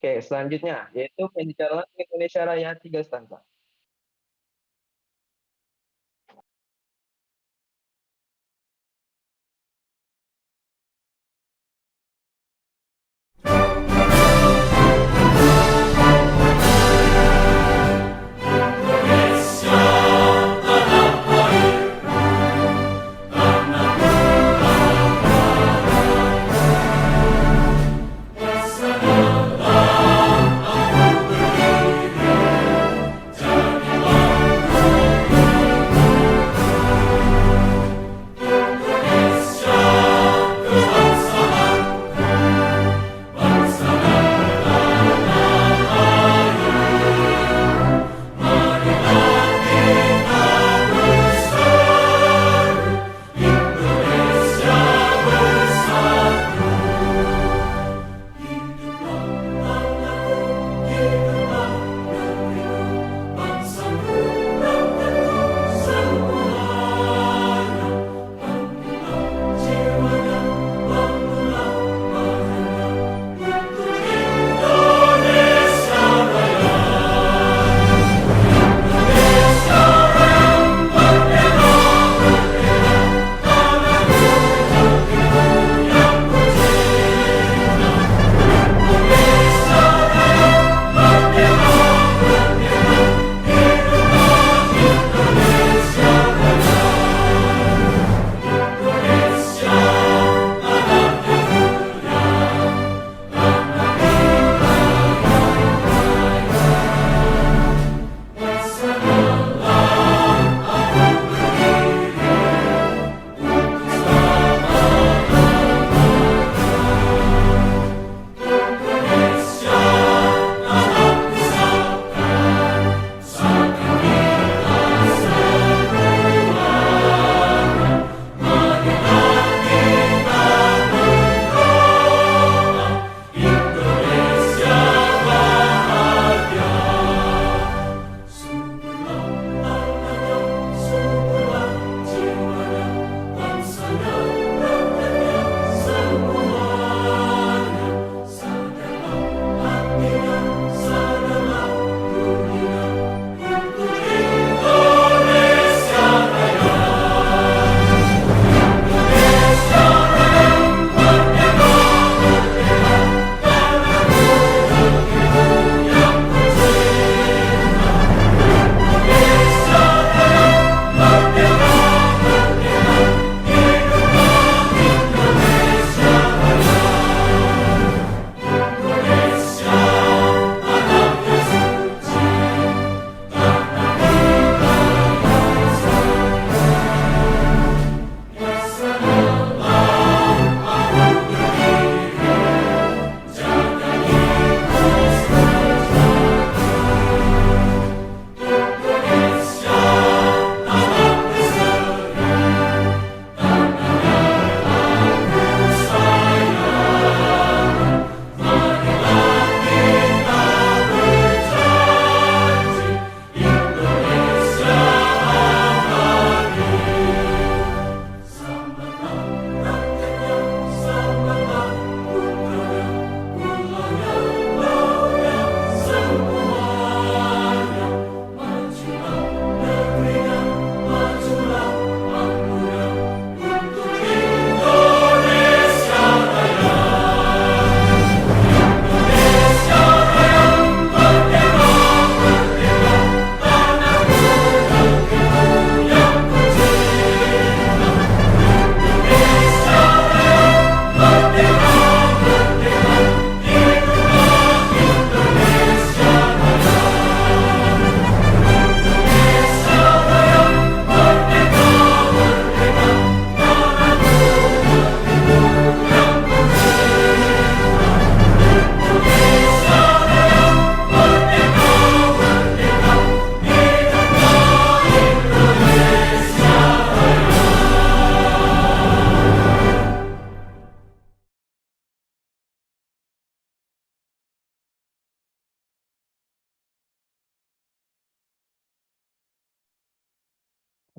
Oke, selanjutnya yaitu Pendidikan Indonesia Raya 3 stanza.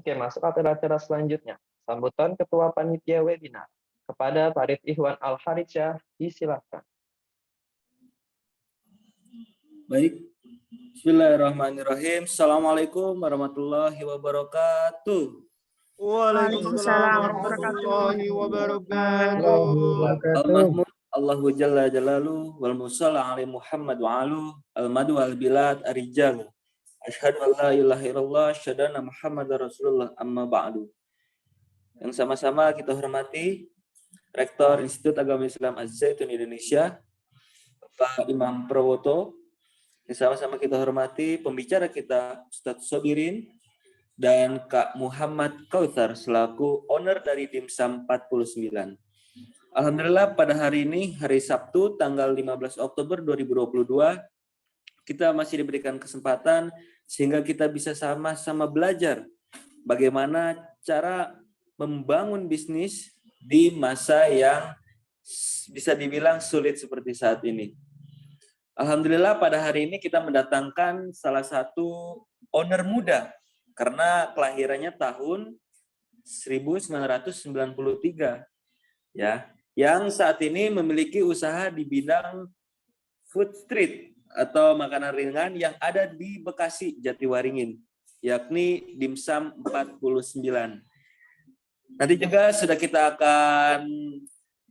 Oke, masuk acara-acara selanjutnya. Sambutan Ketua Panitia Webinar. Kepada Farid Ihwan Al-Haritsyah, disilakan. Baik. Bismillahirrahmanirrahim. Assalamualaikum warahmatullahi wabarakatuh. Waalaikumsalam warahmatullahi wabarakatuh. Al-Mahmud Allahu Jalla Jalalu wal musalla ali Muhammad wa alu al-madu al-bilad ar-rijal. Asyhadu an la ilaha illallah syadana Muhammad Rasulullah amma ba'du. Yang sama-sama kita hormati Rektor Institut Agama Islam Az-Zaitun Indonesia, Pak Imam Prawoto. Yang sama-sama kita hormati pembicara kita Ustadz Sobirin dan Kak Muhammad Kautsar selaku owner dari Dimsum 49. Alhamdulillah pada hari ini, hari Sabtu tanggal 15 Oktober 2022, kita masih diberikan kesempatan sehingga kita bisa sama-sama belajar bagaimana cara membangun bisnis di masa yang bisa dibilang sulit seperti saat ini. Alhamdulillah pada hari ini kita mendatangkan salah satu owner muda karena kelahirannya tahun 1993 ya, yang saat ini memiliki usaha di bidang food street atau makanan ringan yang ada di Bekasi, Jatiwaringin, yakni Dimsum 49. Nanti juga sudah kita akan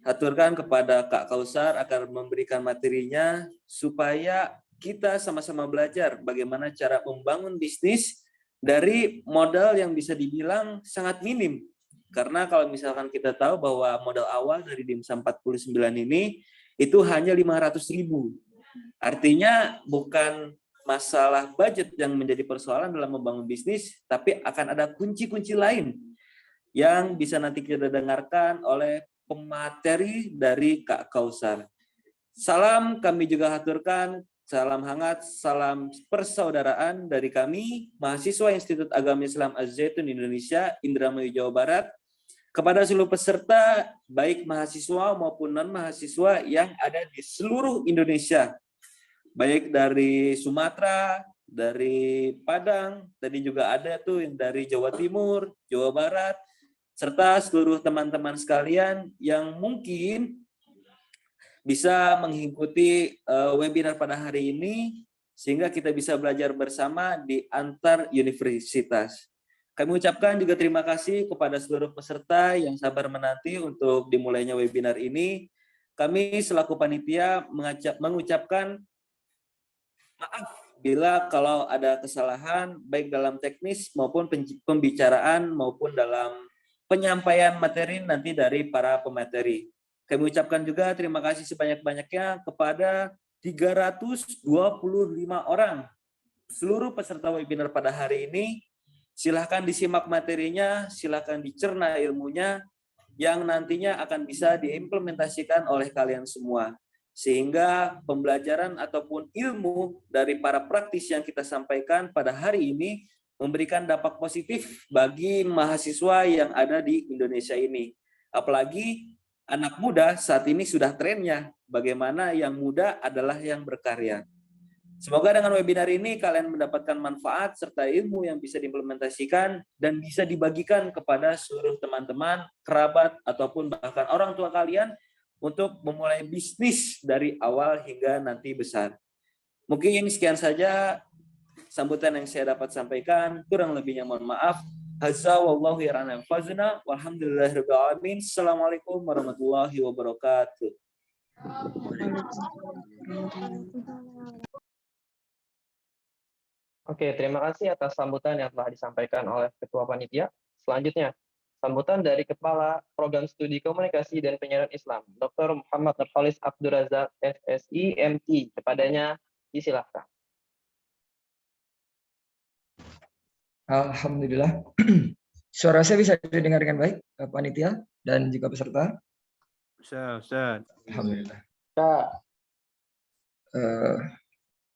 aturkan kepada Kak Kautsar akan memberikan materinya supaya kita sama-sama belajar bagaimana cara membangun bisnis dari modal yang bisa dibilang sangat minim. Karena kalau misalkan kita tahu bahwa modal awal dari Dimsum 49 ini itu hanya 500.000. Artinya bukan masalah budget yang menjadi persoalan dalam membangun bisnis, tapi akan ada kunci-kunci lain yang bisa nanti kita dengarkan oleh pemateri dari Kak Kautsar. Salam kami juga haturkan, salam hangat, salam persaudaraan dari kami, mahasiswa Institut Agama Islam Az-Zaitun Indonesia, Indramayu, Jawa Barat, kepada seluruh peserta, baik mahasiswa maupun non-mahasiswa yang ada di seluruh Indonesia, baik dari Sumatera, dari Padang, tadi juga ada tuh yang dari Jawa Timur, Jawa Barat, serta seluruh teman-teman sekalian yang mungkin bisa mengikuti webinar pada hari ini, sehingga kita bisa belajar bersama di antar universitas. Kami ucapkan juga terima kasih kepada seluruh peserta yang sabar menanti untuk dimulainya webinar ini. Kami selaku panitia mengucapkan maaf bila kalau ada kesalahan baik dalam teknis maupun pembicaraan maupun dalam penyampaian materi nanti dari para pemateri. Kami ucapkan juga terima kasih sebanyak-banyaknya kepada 325 orang seluruh peserta webinar pada hari ini. Silahkan disimak materinya, silahkan dicerna ilmunya yang nantinya akan bisa diimplementasikan oleh kalian semua. Sehingga pembelajaran ataupun ilmu dari para praktis yang kita sampaikan pada hari ini memberikan dampak positif bagi mahasiswa yang ada di Indonesia ini. Apalagi anak muda saat ini sudah trennya, bagaimana yang muda adalah yang berkarya. Semoga dengan webinar ini kalian mendapatkan manfaat serta ilmu yang bisa diimplementasikan dan bisa dibagikan kepada seluruh teman-teman, kerabat, ataupun bahkan orang tua kalian untuk memulai bisnis dari awal hingga nanti besar. Mungkin sekian saja sambutan yang saya dapat sampaikan, kurang lebihnya mohon maaf. Hadza wallahu a'lam fazna walhamdulillahirabbil alamin. Assalamualaikum warahmatullahi wabarakatuh. Oke, terima kasih atas sambutan yang telah disampaikan oleh Ketua Panitia. Selanjutnya, sambutan dari Kepala Program Studi Komunikasi dan Penyiaran Islam, Dr. Muhammad Nurholis Abdurazak, FSI, MT. Kepadanya, disilahkan. Alhamdulillah. Suara saya bisa didengar dengan baik, Panitia dan juga peserta? Ustaz. Alhamdulillah.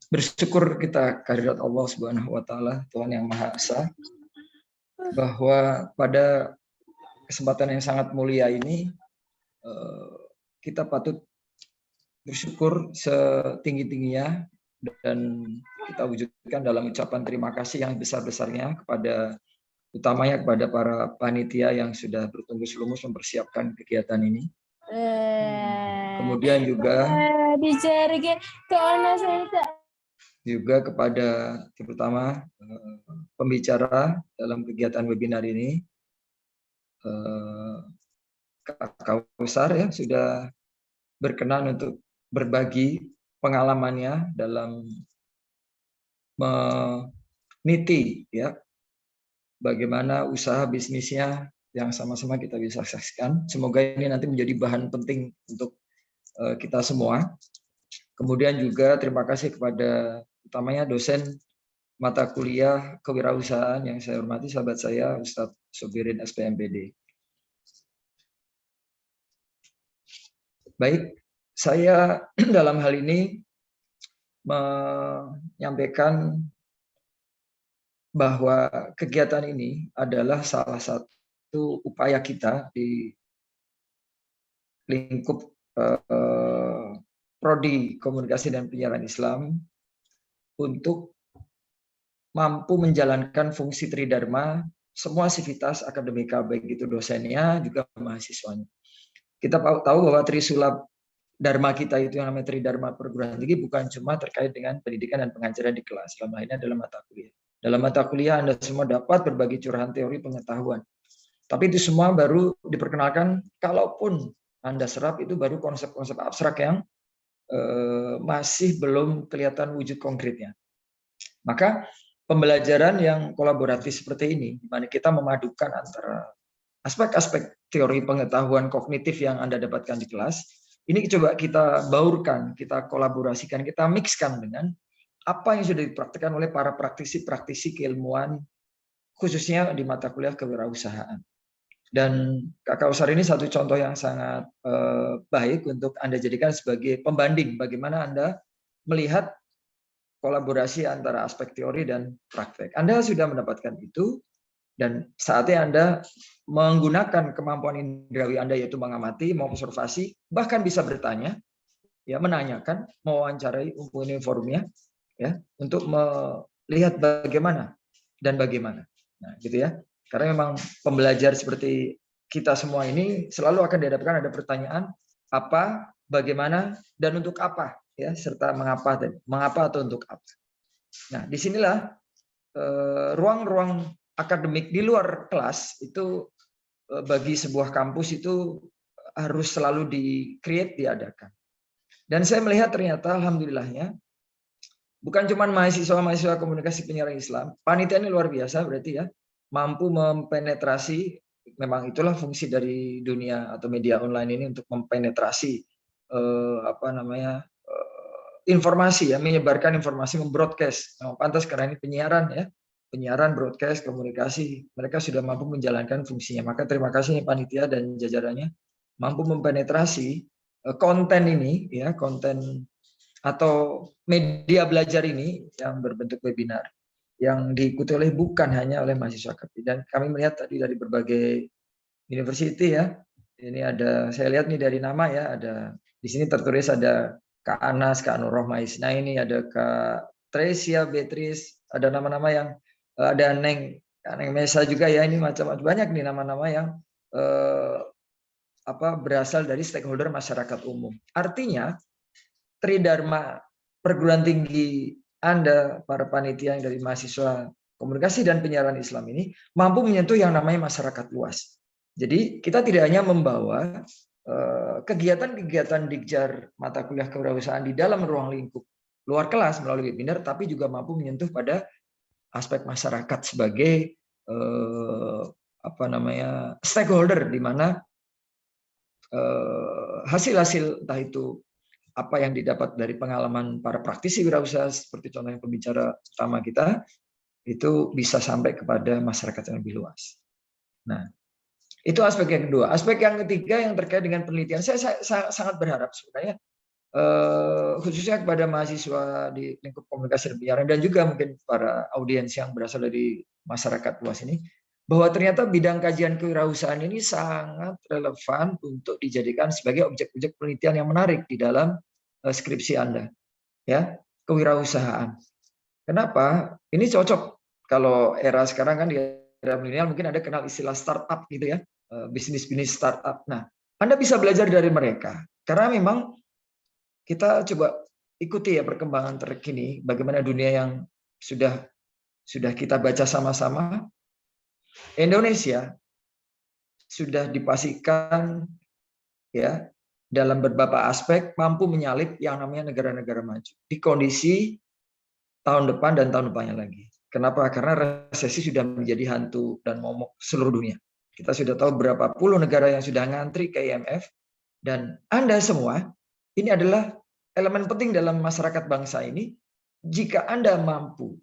Bersyukur kita kehadirat Allah Subhanahu wa taala, Tuhan yang Maha Esa, bahwa pada kesempatan yang sangat mulia ini kita patut bersyukur setinggi-tingginya dan kita wujudkan dalam ucapan terima kasih yang besar-besarnya kepada utamanya kepada para panitia yang sudah bertunggus lumus mempersiapkan kegiatan ini. Kemudian juga juga kepada terutama pembicara dalam kegiatan webinar ini, Kak Kausar ya sudah berkenan untuk berbagi pengalamannya dalam meniti ya bagaimana usaha bisnisnya yang sama-sama kita bisa saksikan. Semoga ini nanti menjadi bahan penting untuk kita semua. Kemudian juga terima kasih kepada utamanya dosen mata kuliah kewirausahaan yang saya hormati, sahabat saya Ustadz Sobirin SPMPD. Baik, saya dalam hal ini menyampaikan bahwa kegiatan ini adalah salah satu upaya kita di lingkup Prodi Komunikasi dan Penyiaran Islam untuk mampu menjalankan fungsi tridharma semua sivitas akademika, baik itu dosennya juga mahasiswanya. Kita tahu bahwa Trisula Dharma kita itu yang namanya Tridharma perguruan tinggi bukan cuma terkait dengan pendidikan dan pengajaran di kelas, selama ini adalah mata kuliah. Dalam mata kuliah Anda semua dapat berbagi curahan teori pengetahuan. Tapi itu semua baru diperkenalkan kalaupun Anda serap itu baru konsep-konsep abstrak yang masih belum kelihatan wujud konkretnya. Maka pembelajaran yang kolaboratif seperti ini, di mana kita memadukan antara aspek-aspek teori pengetahuan kognitif yang Anda dapatkan di kelas, ini coba kita baurkan, kita kolaborasikan, kita mixkan dengan apa yang sudah dipraktikkan oleh para praktisi-praktisi keilmuan, khususnya di mata kuliah kewirausahaan. Dan Kak Kausar ini satu contoh yang sangat baik untuk Anda jadikan sebagai pembanding bagaimana Anda melihat kolaborasi antara aspek teori dan praktek. Anda sudah mendapatkan itu, dan saatnya Anda menggunakan kemampuan indrawi Anda, yaitu mengamati, mengobservasi, bahkan bisa bertanya, ya, menanyakan, mewawancarai umumnya forumnya, ya, untuk melihat bagaimana dan bagaimana. Nah, gitu ya. Karena memang pembelajar seperti kita semua ini selalu akan dihadapkan ada pertanyaan apa, bagaimana, dan untuk apa, ya, serta mengapa atau untuk apa. Nah, disinilah ruang-ruang akademik di luar kelas itu bagi sebuah kampus itu harus selalu di-create, diadakan. Dan saya melihat ternyata alhamdulillahnya bukan cuma mahasiswa komunikasi penyiaran Islam, panitia ini luar biasa berarti ya, mampu mempenetrasi, memang itulah fungsi dari dunia atau media online ini untuk mempenetrasi informasi ya, menyebarkan informasi, membroadcast. Nah, pantas karena ini penyiaran ya, penyiaran, broadcast, komunikasi, mereka sudah mampu menjalankan fungsinya. Maka terima kasih panitia dan jajarannya mampu mempenetrasi konten ini ya, konten atau media belajar ini yang berbentuk webinar yang diikuti oleh bukan hanya oleh mahasiswa KPI. Dan kami melihat tadi dari berbagai university ya. Ini ada, saya lihat nih dari nama ya, ada di sini tertulis ada Kak Anas, Kak Nur Rohmais. Nah, ini ada Kak Tresia, Beatrice, ada nama-nama yang ada Neng Mesa juga ya. Ini macam-macam banyak nih nama-nama yang berasal dari stakeholder masyarakat umum. Artinya Tridharma perguruan tinggi Anda, para panitia yang dari mahasiswa komunikasi dan penyiaran Islam ini mampu menyentuh yang namanya masyarakat luas. Jadi kita tidak hanya membawa kegiatan-kegiatan Dikjar mata kuliah kewirausahaan di dalam ruang lingkup luar kelas melalui webinar, tapi juga mampu menyentuh pada aspek masyarakat sebagai stakeholder, di mana hasil-hasil entah itu apa yang didapat dari pengalaman para praktisi wirausaha seperti contohnya pembicara utama kita itu bisa sampai kepada masyarakat yang lebih luas. Nah, itu aspek yang kedua. Aspek yang ketiga yang terkait dengan penelitian, saya sangat berharap sebenarnya khususnya kepada mahasiswa di lingkup komunikasi dan penyiaran dan juga mungkin para audiens yang berasal dari masyarakat luas ini, bahwa ternyata bidang kajian kewirausahaan ini sangat relevan untuk dijadikan sebagai objek-objek penelitian yang menarik di dalam skripsi Anda, ya, kewirausahaan. Kenapa? Ini cocok kalau era sekarang kan di era milenial mungkin ada kenal istilah startup gitu ya, bisnis startup. Nah, Anda bisa belajar dari mereka karena memang kita coba ikuti ya perkembangan terkini, bagaimana dunia yang sudah kita baca sama-sama. Indonesia sudah dipastikan ya dalam beberapa aspek mampu menyalip yang namanya negara-negara maju di kondisi tahun depan dan tahun depannya lagi. Kenapa? Karena resesi sudah menjadi hantu dan momok seluruh dunia. Kita sudah tahu berapa puluh negara yang sudah ngantri ke IMF, dan Anda semua ini adalah elemen penting dalam masyarakat bangsa ini. Jika Anda mampu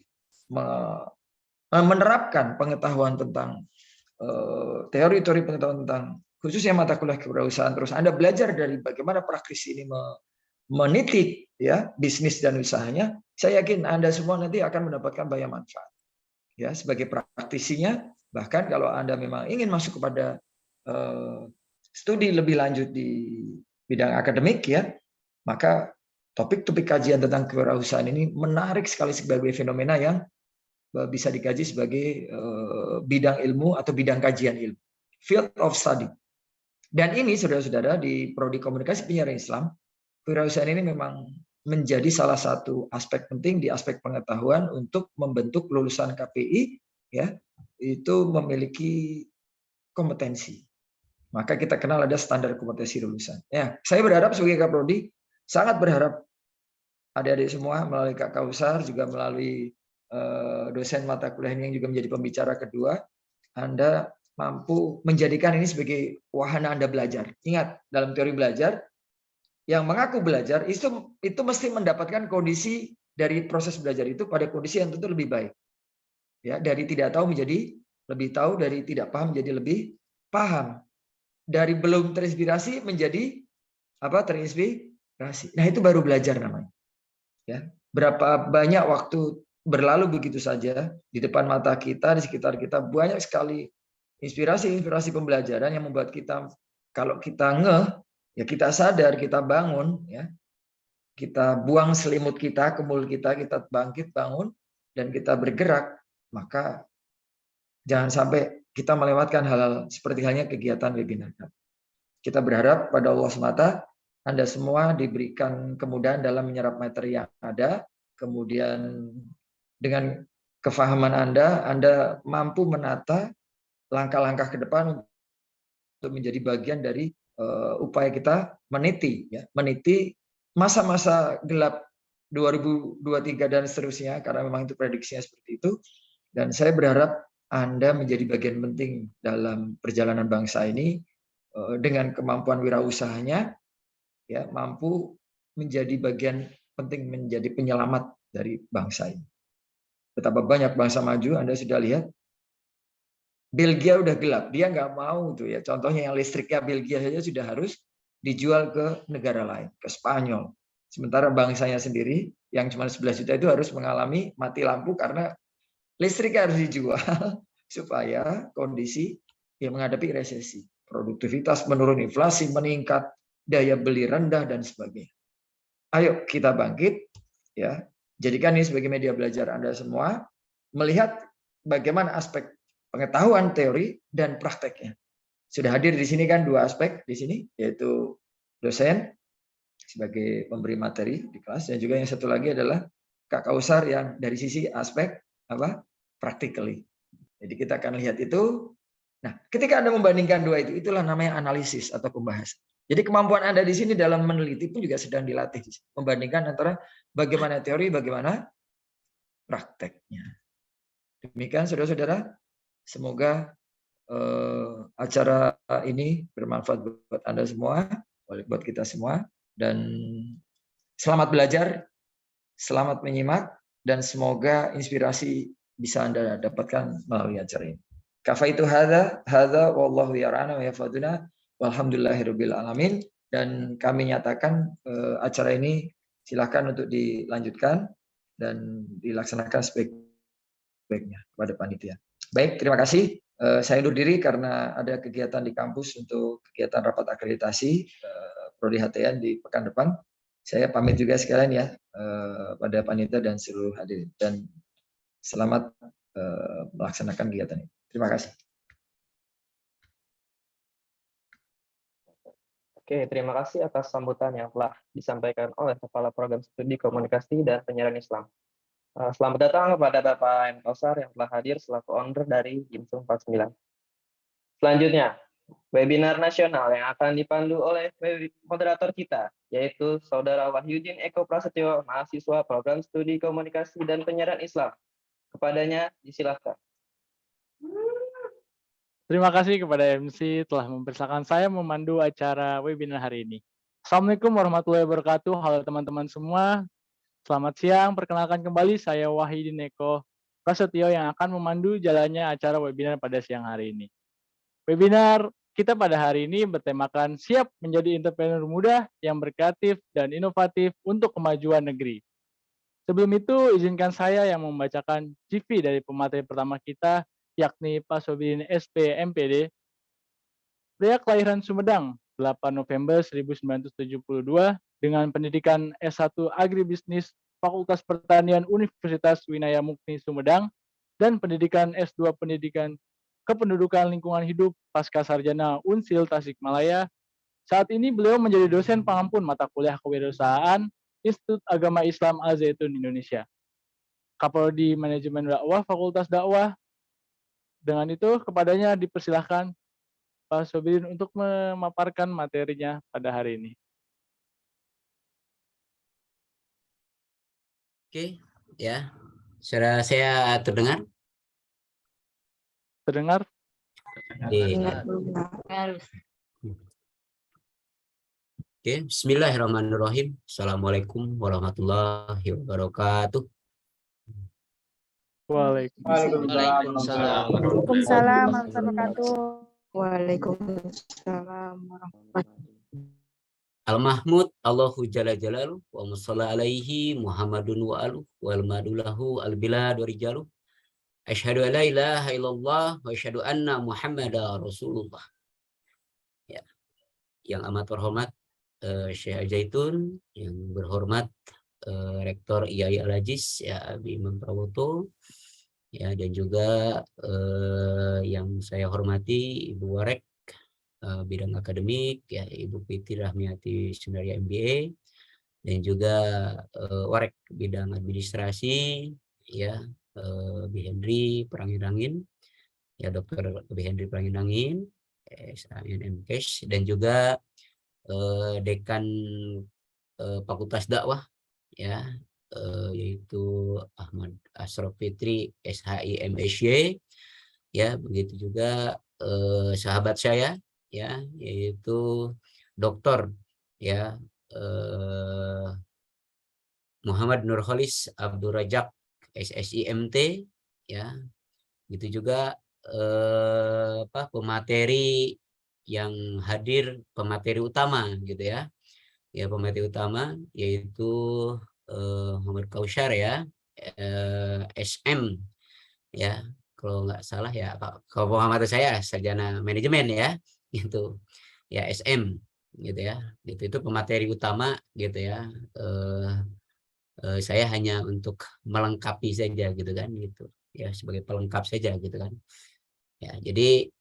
menerapkan pengetahuan tentang teori-teori pengetahuan tentang khususnya mata kuliah kewirausahaan, terus Anda belajar dari bagaimana praktisi ini meniti ya bisnis dan usahanya, saya yakin Anda semua nanti akan mendapatkan banyak manfaat. Ya, sebagai praktisinya, bahkan kalau Anda memang ingin masuk kepada studi lebih lanjut di bidang akademik ya, maka topik-topik kajian tentang kewirausahaan ini menarik sekali sebagai fenomena yang bisa dikaji sebagai bidang ilmu atau bidang kajian ilmu, field of study. Dan ini saudara-saudara di Prodi Komunikasi Penyiaran Islam, kewirausahaan ini memang menjadi salah satu aspek penting di aspek pengetahuan untuk membentuk lulusan KPI ya, itu memiliki kompetensi. Maka kita kenal ada standar kompetensi lulusan. Ya, saya berharap sebagai Kaprodi sangat berharap adik-adik semua melalui Kak Kausar juga melalui dosen mata kuliah ini yang juga menjadi pembicara kedua, Anda mampu menjadikan ini sebagai wahana Anda belajar. Ingat, dalam teori belajar, yang mengaku belajar itu mesti mendapatkan kondisi dari proses belajar itu pada kondisi yang tentu lebih baik. Ya, dari tidak tahu menjadi lebih tahu, dari tidak paham menjadi lebih paham. Dari belum terinspirasi menjadi terinspirasi. Nah, itu baru belajar namanya. Ya, berapa banyak waktu berlalu begitu saja di depan mata kita, di sekitar kita banyak sekali inspirasi pembelajaran yang membuat kita, kalau kita ya kita sadar, kita bangun, ya kita buang selimut kita, kemul kita bangkit, bangun, dan kita bergerak, maka jangan sampai kita melewatkan hal-hal seperti halnya kegiatan webinar. Kita berharap pada Allah semata, Anda semua diberikan kemudahan dalam menyerap materi yang ada, kemudian dengan kefahaman Anda mampu menata langkah-langkah ke depan untuk menjadi bagian dari upaya kita meniti masa-masa gelap 2023 dan seterusnya, karena memang itu prediksinya seperti itu. Dan saya berharap Anda menjadi bagian penting dalam perjalanan bangsa ini dengan kemampuan wirausahanya, ya mampu menjadi bagian penting, menjadi penyelamat dari bangsa ini. Betapa banyak bangsa maju, Anda sudah lihat. Belgia udah gelap, dia nggak mau tuh ya. Contohnya yang listriknya Belgia saja sudah harus dijual ke negara lain, ke Spanyol. Sementara bangsanya sendiri yang cuma 11 juta itu harus mengalami mati lampu karena listriknya harus dijual supaya kondisi yang menghadapi resesi. Produktivitas menurun, inflasi meningkat, daya beli rendah dan sebagainya. Ayo kita bangkit ya. Jadikan ini sebagai media belajar Anda semua, melihat bagaimana aspek pengetahuan teori dan prakteknya. Sudah hadir di sini kan dua aspek di sini, yaitu dosen sebagai pemberi materi di kelas, dan juga yang satu lagi adalah Kak Kausar yang dari sisi aspek practically. Jadi kita akan lihat itu. Nah, ketika Anda membandingkan dua itu, itulah namanya analisis atau pembahasan. Jadi kemampuan Anda di sini dalam meneliti pun juga sedang dilatih, membandingkan antara bagaimana teori, bagaimana prakteknya. Demikian saudara-saudara, semoga acara ini bermanfaat buat Anda semua, buat kita semua, dan selamat belajar, selamat menyimak, dan semoga inspirasi bisa Anda dapatkan melalui acara ini. Kafaitu hadza wallahu yarana wa yafaduna walhamdulillahirabbil alamin. Dan kami nyatakan acara ini silakan untuk dilanjutkan dan dilaksanakan sebaik-baiknya kepada panitia. Baik, terima kasih. Saya undur diri karena ada kegiatan di kampus untuk kegiatan rapat akreditasi Prodi HTN di pekan depan. Saya pamit juga sekalian ya pada panitia dan seluruh hadirin, dan selamat melaksanakan kegiatan ini. Terima kasih. Oke, terima kasih atas sambutan yang telah disampaikan oleh Kepala Program Studi Komunikasi dan Penyiaran Islam. Selamat datang kepada Bapak M. Kausar yang telah hadir selaku owner dari Jimsum 49. Selanjutnya, webinar nasional yang akan dipandu oleh moderator kita, yaitu Saudara Wahyudin Eko Prasetyo, mahasiswa Program Studi Komunikasi dan Penyiaran Islam. Kepadanya, disilakan. Terima kasih kepada MC telah mempersilahkan saya memandu acara webinar hari ini. Assalamualaikum warahmatullahi wabarakatuh. Halo teman-teman semua. Selamat siang. Perkenalkan kembali saya Wahyudin Eko Prasetyo yang akan memandu jalannya acara webinar pada siang hari ini. Webinar kita pada hari ini bertemakan siap menjadi entrepreneur muda yang berkreatif dan inovatif untuk kemajuan negeri. Sebelum itu, izinkan saya yang membacakan CV dari pemateri pertama kita, yakni Pak Sobirin SP MPD, pria kelahiran Sumedang, 8 November 1972, dengan pendidikan S1 Agribisnis Fakultas Pertanian Universitas Winaya Mukti Sumedang, dan pendidikan S2 Pendidikan Kependudukan Lingkungan Hidup Pasca Sarjana Unsil Tasikmalaya. Saat ini beliau menjadi dosen pengampun mata kuliah kewirausahaan Institut Agama Islam Al-Zaitun Indonesia. Kapoldi Manajemen Dakwah Fakultas Dakwah. Dengan itu, kepadanya dipersilahkan Pak Sobirin untuk memaparkan materinya pada hari ini. Oke, ya. Suara saya terdengar? Terdengar? Oke, bismillahirrahmanirrahim. Assalamualaikum warahmatullahi wabarakatuh. Waalaikumsalam. Waalaikumsalam warahmatullahi wabarakatuh. Waalaikumsalam warahmatullahi. Al-Mahmud Allahu Jalla Jalaluh wa musalla alaihi Muhammadun wa aluh wal madulahu al-bilad wa rijaluh. Asyhadu an la ilaha illallah wa asyhadu anna Muhammadar Rasulullah. Ya. Yang amat terhormat Syekh Al-Zaitun, yang berhormat Rektor IAI Al-Aziz ya Abi Imam Prawoto, ya, dan juga yang saya hormati Ibu Warek bidang akademik, ya Ibu Fitri Rahmiati Sundaria MBA, dan juga Warek bidang administrasi, ya Bi Prangin-Rangin, ya Dr. Bi Prangin-Rangin, SANMKes, dan juga Dekan Fakultas Dakwah, ya yaitu Ahmad Asraf Fitri SHI MSy, ya begitu juga sahabat saya, ya yaitu Dr. ya Muhammad Nurholis Abdul Rajak SSI MT, ya gitu juga pemateri yang hadir, pemateri utama gitu ya, pemateri utama yaitu Muhammad Kausar, ya SM, ya kalau nggak salah, ya kalau pemahaman saya sarjana manajemen, ya gitu, ya SM gitu, ya itu pemateri utama gitu, ya saya hanya untuk melengkapi saja gitu kan, gitu ya, sebagai pelengkap saja gitu kan, ya jadi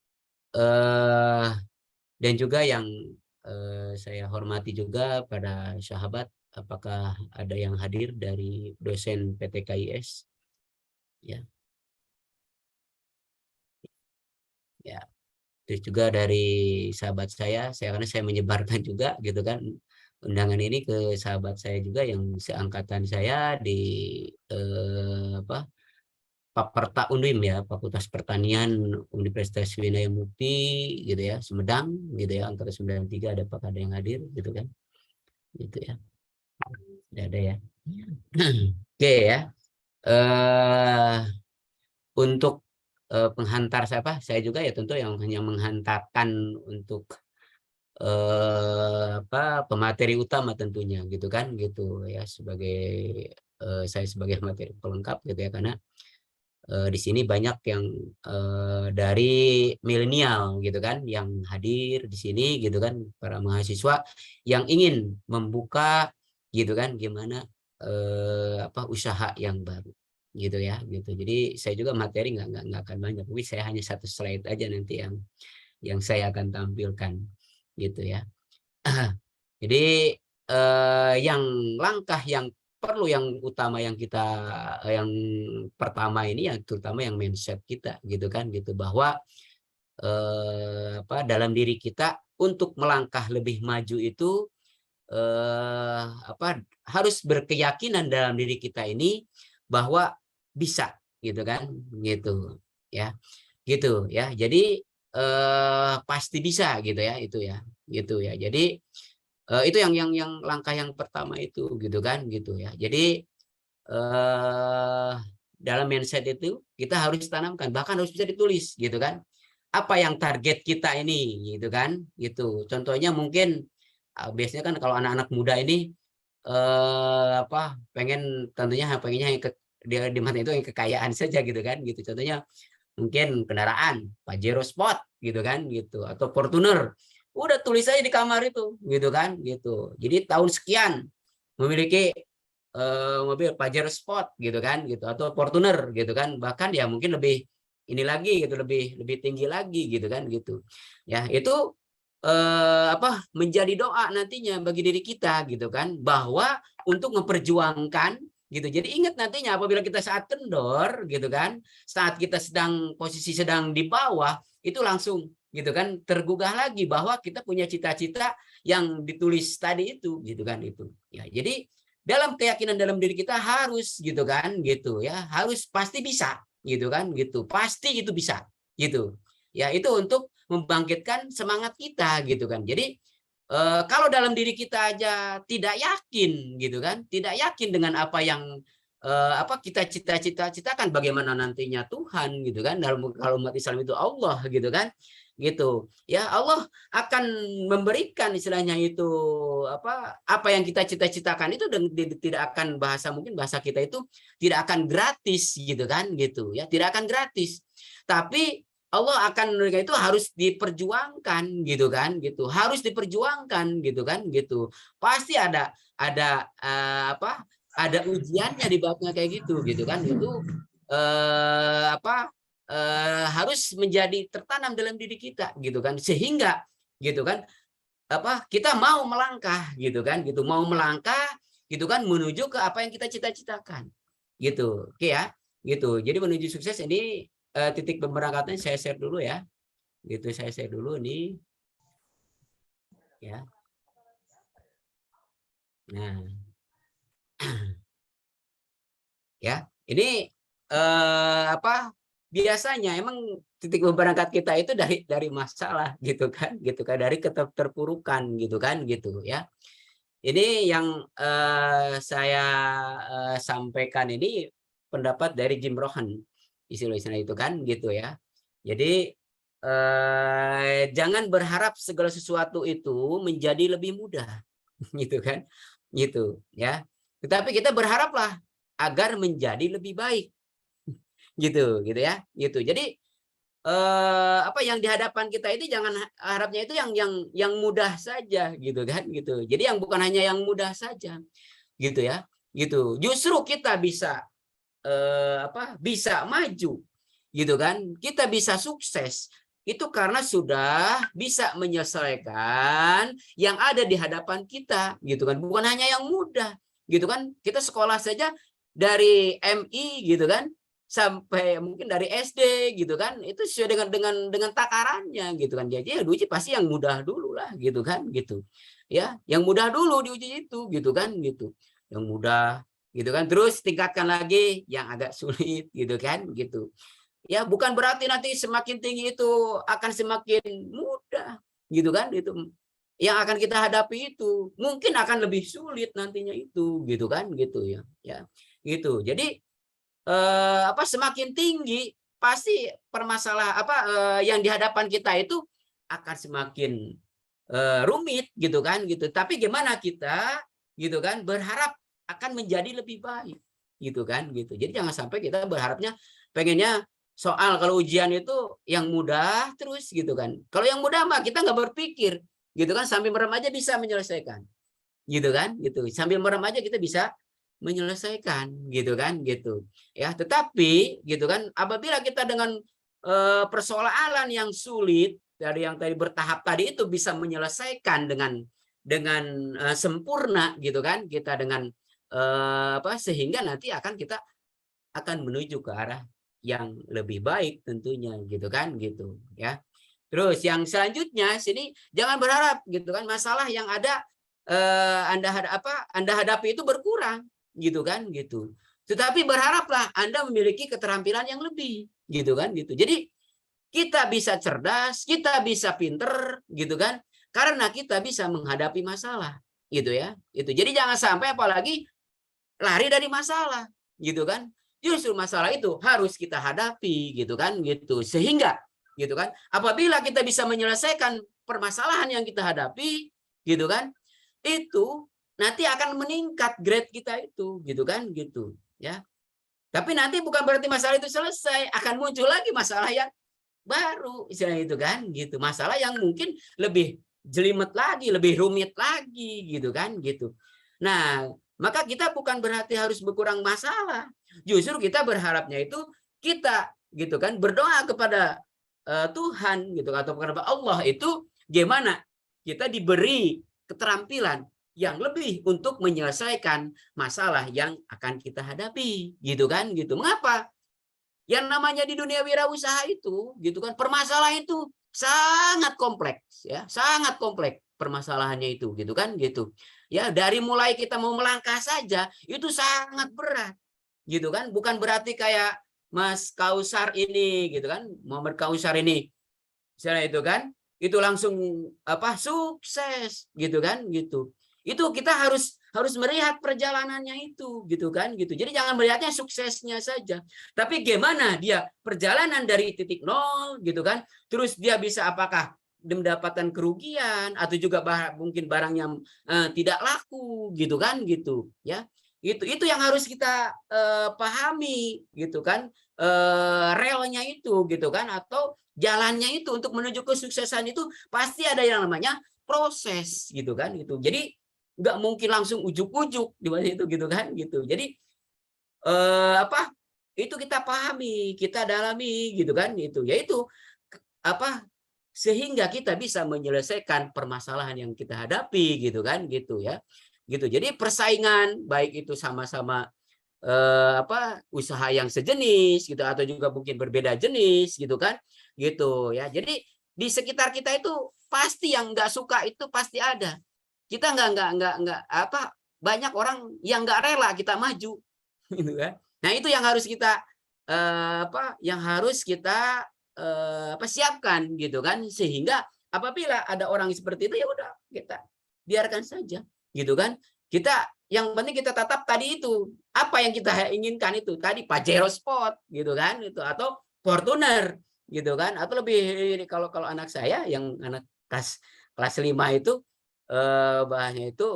dan juga yang saya hormati juga pada sahabat, apakah ada yang hadir dari dosen PTKIS, ya terus juga dari sahabat saya karena saya menyebarkan juga gitu kan undangan ini ke sahabat saya juga yang seangkatan saya di Paperta Unwim, ya Fakultas Pertanian Universitas Winaya Mukti gitu ya, Sumedang gitu ya, angkatan 93, apakah ada yang hadir gitu kan, gitu ya, ada ya. Oke ya, untuk penghantar saya juga ya tentu yang hanya menghantarkan untuk pemateri utama tentunya gitu kan, gitu ya, sebagai saya sebagai materi pelengkap gitu ya, karena di sini banyak yang dari milenial gitu kan yang hadir di sini gitu kan, para mahasiswa yang ingin membuka gitu kan gimana usaha yang baru gitu ya, gitu. Jadi saya juga materi nggak akan banyak, tapi saya hanya satu slide aja nanti yang saya akan tampilkan gitu ya. Jadi yang langkah yang perlu yang utama yang kita yang pertama ini yang terutama yang mindset kita gitu kan gitu bahwa dalam diri kita untuk melangkah lebih maju itu harus berkeyakinan dalam diri kita ini bahwa bisa gitu kan gitu ya jadi pasti bisa gitu ya jadi itu yang langkah yang pertama itu gitu kan gitu ya jadi dalam mindset itu kita harus tanamkan bahkan harus bisa ditulis gitu kan apa yang target kita ini gitu kan gitu contohnya mungkin biasanya kan kalau anak-anak muda ini pengennya yang dia di mana itu yang kekayaan saja gitu kan gitu contohnya mungkin kendaraan Pajero Sport gitu kan gitu atau Fortuner udah tulis aja di kamar itu gitu kan gitu jadi tahun sekian memiliki mobil Pajero Sport gitu kan gitu atau Fortuner gitu kan bahkan ya mungkin lebih ini lagi gitu lebih tinggi lagi gitu kan gitu ya itu menjadi doa nantinya bagi diri kita gitu kan bahwa untuk memperjuangkan gitu jadi ingat nantinya apabila kita saat kendor gitu kan saat kita posisi sedang di bawah itu langsung gitu kan tergugah lagi bahwa kita punya cita-cita yang ditulis tadi itu gitu kan itu ya jadi dalam keyakinan dalam diri kita harus gitu kan gitu ya harus pasti bisa gitu kan gitu pasti itu bisa gitu ya itu untuk membangkitkan semangat kita gitu kan jadi kalau dalam diri kita aja tidak yakin gitu kan tidak yakin dengan apa yang kita cita-citakan bagaimana nantinya Tuhan gitu kan kalau umat Islam itu Allah gitu kan gitu ya Allah akan memberikan istilahnya itu apa yang kita cita-citakan itu dan tidak akan mungkin bahasa kita itu tidak akan gratis gitu kan gitu ya tidak akan gratis tapi Allah akan mereka itu harus diperjuangkan gitu kan gitu harus diperjuangkan gitu kan gitu pasti ada ujiannya di babnya kayak gitu kan itu harus menjadi tertanam dalam diri kita gitu kan sehingga gitu kan kita mau melangkah gitu kan gitu mau melangkah gitu kan menuju ke apa yang kita cita-citakan gitu oke ya gitu jadi menuju sukses ini titik pemberangkatannya saya share dulu ya gitu saya share dulu nih ya nah ya ini biasanya emang titik berangkat kita itu dari masalah gitu kan dari keterpurukan gitu kan gitu ya ini yang saya sampaikan ini pendapat dari Jim Rohn istilah itu kan gitu ya jadi jangan berharap segala sesuatu itu menjadi lebih mudah gitu kan gitu ya tetapi kita berharaplah agar menjadi lebih baik gitu ya gitu jadi yang di hadapan kita itu jangan harapnya itu yang mudah saja gitu kan gitu jadi yang bukan hanya yang mudah saja gitu ya gitu justru kita bisa bisa maju gitu kan kita bisa sukses itu karena sudah bisa menyelesaikan yang ada di hadapan kita gitu kan bukan hanya yang mudah gitu kan kita sekolah saja dari MI gitu kan sampai mungkin dari SD gitu kan itu sesuai dengan takarannya gitu kan jadi ya diuji pasti yang mudah dulu lah gitu kan gitu ya yang mudah dulu diuji itu gitu kan gitu yang mudah gitu kan terus tingkatkan lagi yang agak sulit gitu kan gitu ya bukan berarti nanti semakin tinggi itu akan semakin mudah gitu kan itu yang akan kita hadapi itu mungkin akan lebih sulit nantinya itu gitu kan gitu ya gitu jadi semakin tinggi pasti permasalahan yang di hadapan kita itu akan semakin rumit gitu kan gitu tapi gimana kita gitu kan berharap akan menjadi lebih baik gitu kan gitu jadi jangan sampai kita berharapnya pengennya soal kalau ujian itu yang mudah terus gitu kan kalau yang mudah mah kita nggak berpikir gitu kan sambil merem aja bisa menyelesaikan gitu kan gitu sambil merem aja kita bisa menyelesaikan gitu kan gitu ya tetapi gitu kan apabila kita dengan persoalan yang sulit dari yang tadi bertahap tadi itu bisa menyelesaikan dengan dengan sempurna gitu kan, kita dengan sehingga nanti kita akan menuju ke arah yang lebih baik tentunya gitu kan gitu ya. Terus yang selanjutnya sini jangan berharap gitu kan masalah yang ada Anda hadapi itu berkurang gitu kan gitu. Tetapi berharaplah Anda memiliki keterampilan yang lebih gitu kan gitu. Jadi kita bisa cerdas, kita bisa pinter gitu kan karena kita bisa menghadapi masalah gitu ya. Itu. Jadi jangan sampai apalagi lari dari masalah gitu kan. Justru masalah itu harus kita hadapi gitu kan gitu. Sehingga gitu kan apabila kita bisa menyelesaikan permasalahan yang kita hadapi gitu kan itu nanti akan meningkat grade kita itu gitu kan gitu ya. Tapi nanti bukan berarti masalah itu selesai, akan muncul lagi masalah yang baru istilahnya itu kan gitu. Masalah yang mungkin lebih jelimet lagi, lebih rumit lagi gitu kan gitu. Nah, maka kita bukan berarti harus berkurang masalah. Justru kita berharapnya itu kita gitu kan berdoa kepada Tuhan gitu atau kepada Allah itu gimana kita diberi keterampilan yang lebih untuk menyelesaikan masalah yang akan kita hadapi gitu kan gitu. Mengapa? Yang namanya di dunia wirausaha itu gitu kan permasalahan itu sangat kompleks ya, sangat kompleks permasalahannya itu gitu kan gitu. Ya, dari mulai kita mau melangkah saja itu sangat berat. Gitu kan? Bukan berarti kayak Mas Kausar ini gitu kan, Muhammad Kausar ini. Misalnya itu kan, itu langsung sukses gitu kan gitu. Itu kita harus melihat perjalanannya itu gitu kan gitu. Jadi jangan melihatnya suksesnya saja. Tapi gimana dia perjalanan dari titik nol gitu kan. Terus dia bisa apakah mendapatkan kerugian atau juga mungkin barangnya tidak laku gitu kan gitu ya. Itu yang harus kita pahami gitu kan. Relnya itu gitu kan atau jalannya itu untuk menuju kesuksesan itu pasti ada yang namanya proses gitu kan gitu. Jadi nggak mungkin langsung ujuk-ujuk di mana itu gitu kan gitu. Jadi itu kita pahami, kita dalami gitu kan gitu. Yaitu sehingga kita bisa menyelesaikan permasalahan yang kita hadapi gitu kan gitu ya. Gitu. Jadi persaingan baik itu sama-sama usaha yang sejenis gitu atau juga mungkin berbeda jenis gitu kan gitu ya. Jadi di sekitar kita itu pasti yang nggak suka itu pasti ada. Kita nggak banyak orang yang nggak rela kita maju gitu kan. Nah itu yang harus kita siapkan gitu kan sehingga apabila ada orang seperti itu ya udah kita biarkan saja gitu kan. Kita yang penting kita tetap tadi itu apa yang kita inginkan itu tadi Pajero Sport gitu kan itu atau Fortuner gitu kan atau lebih kalau anak saya yang anak kelas 5 itu bahannya itu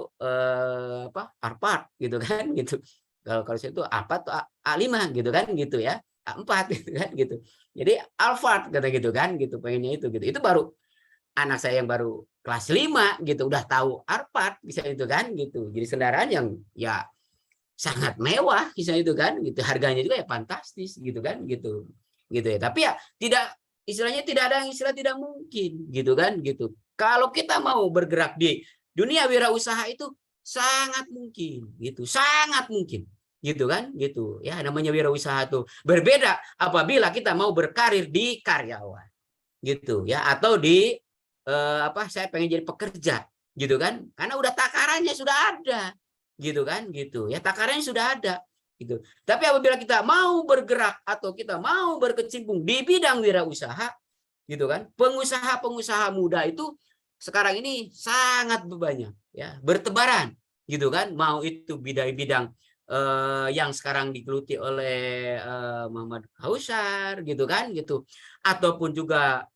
Alphard gitu kan gitu. Kalau saya itu apa tuh A5 gitu kan gitu ya. A4 gitu kan gitu. Jadi Alphard kata gitu kan gitu pengennya itu gitu. Itu baru anak saya yang baru kelas 5 gitu udah tahu Alphard bisa itu kan gitu. Jadi kendaraan yang ya sangat mewah bisa itu kan gitu. Harganya juga ya fantastis gitu kan gitu. Gitu ya. Tapi ya tidak istilahnya tidak ada yang istilah tidak mungkin gitu kan gitu. Kalau kita mau bergerak di dunia wirausaha itu sangat mungkin gitu. Sangat mungkin gitu kan gitu. Ya namanya wirausaha tuh berbeda apabila kita mau berkarir di karyawan gitu ya atau di saya pengen jadi pekerja gitu kan karena udah takarannya sudah ada gitu kan gitu ya takarannya sudah ada gitu. Tapi apabila kita mau bergerak atau kita mau berkecimpung di bidang wirausaha gitu kan pengusaha muda itu sekarang ini sangat banyak ya bertebaran gitu kan mau itu bidang-bidang yang sekarang digeluti oleh Muhammad Kausar gitu kan gitu ataupun juga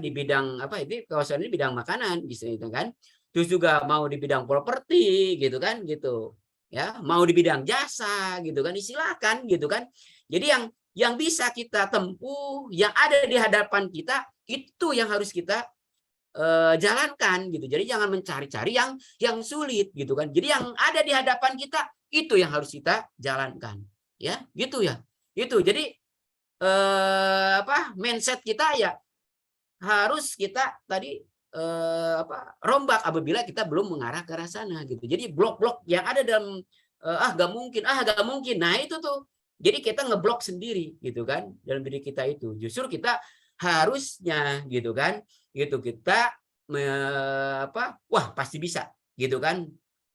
di bidang ini kawasan ini bidang makanan gitu kan terus juga mau di bidang properti gitu kan gitu ya mau di bidang jasa gitu kan silakan gitu kan. Jadi yang bisa kita tempuh yang ada di hadapan kita itu yang harus kita jalankan gitu. Jadi jangan mencari-cari yang sulit gitu kan. Jadi yang ada di hadapan kita itu yang harus kita jalankan ya gitu ya itu. Jadi mindset kita ya harus kita tadi rombak apabila kita belum mengarah ke arah sana gitu. Jadi blok-blok yang ada dalam gak mungkin. Nah itu tuh. Jadi kita ngeblok sendiri gitu kan dalam diri kita itu. Justru kita harusnya gitu kan, gitu kita wah pasti bisa gitu kan.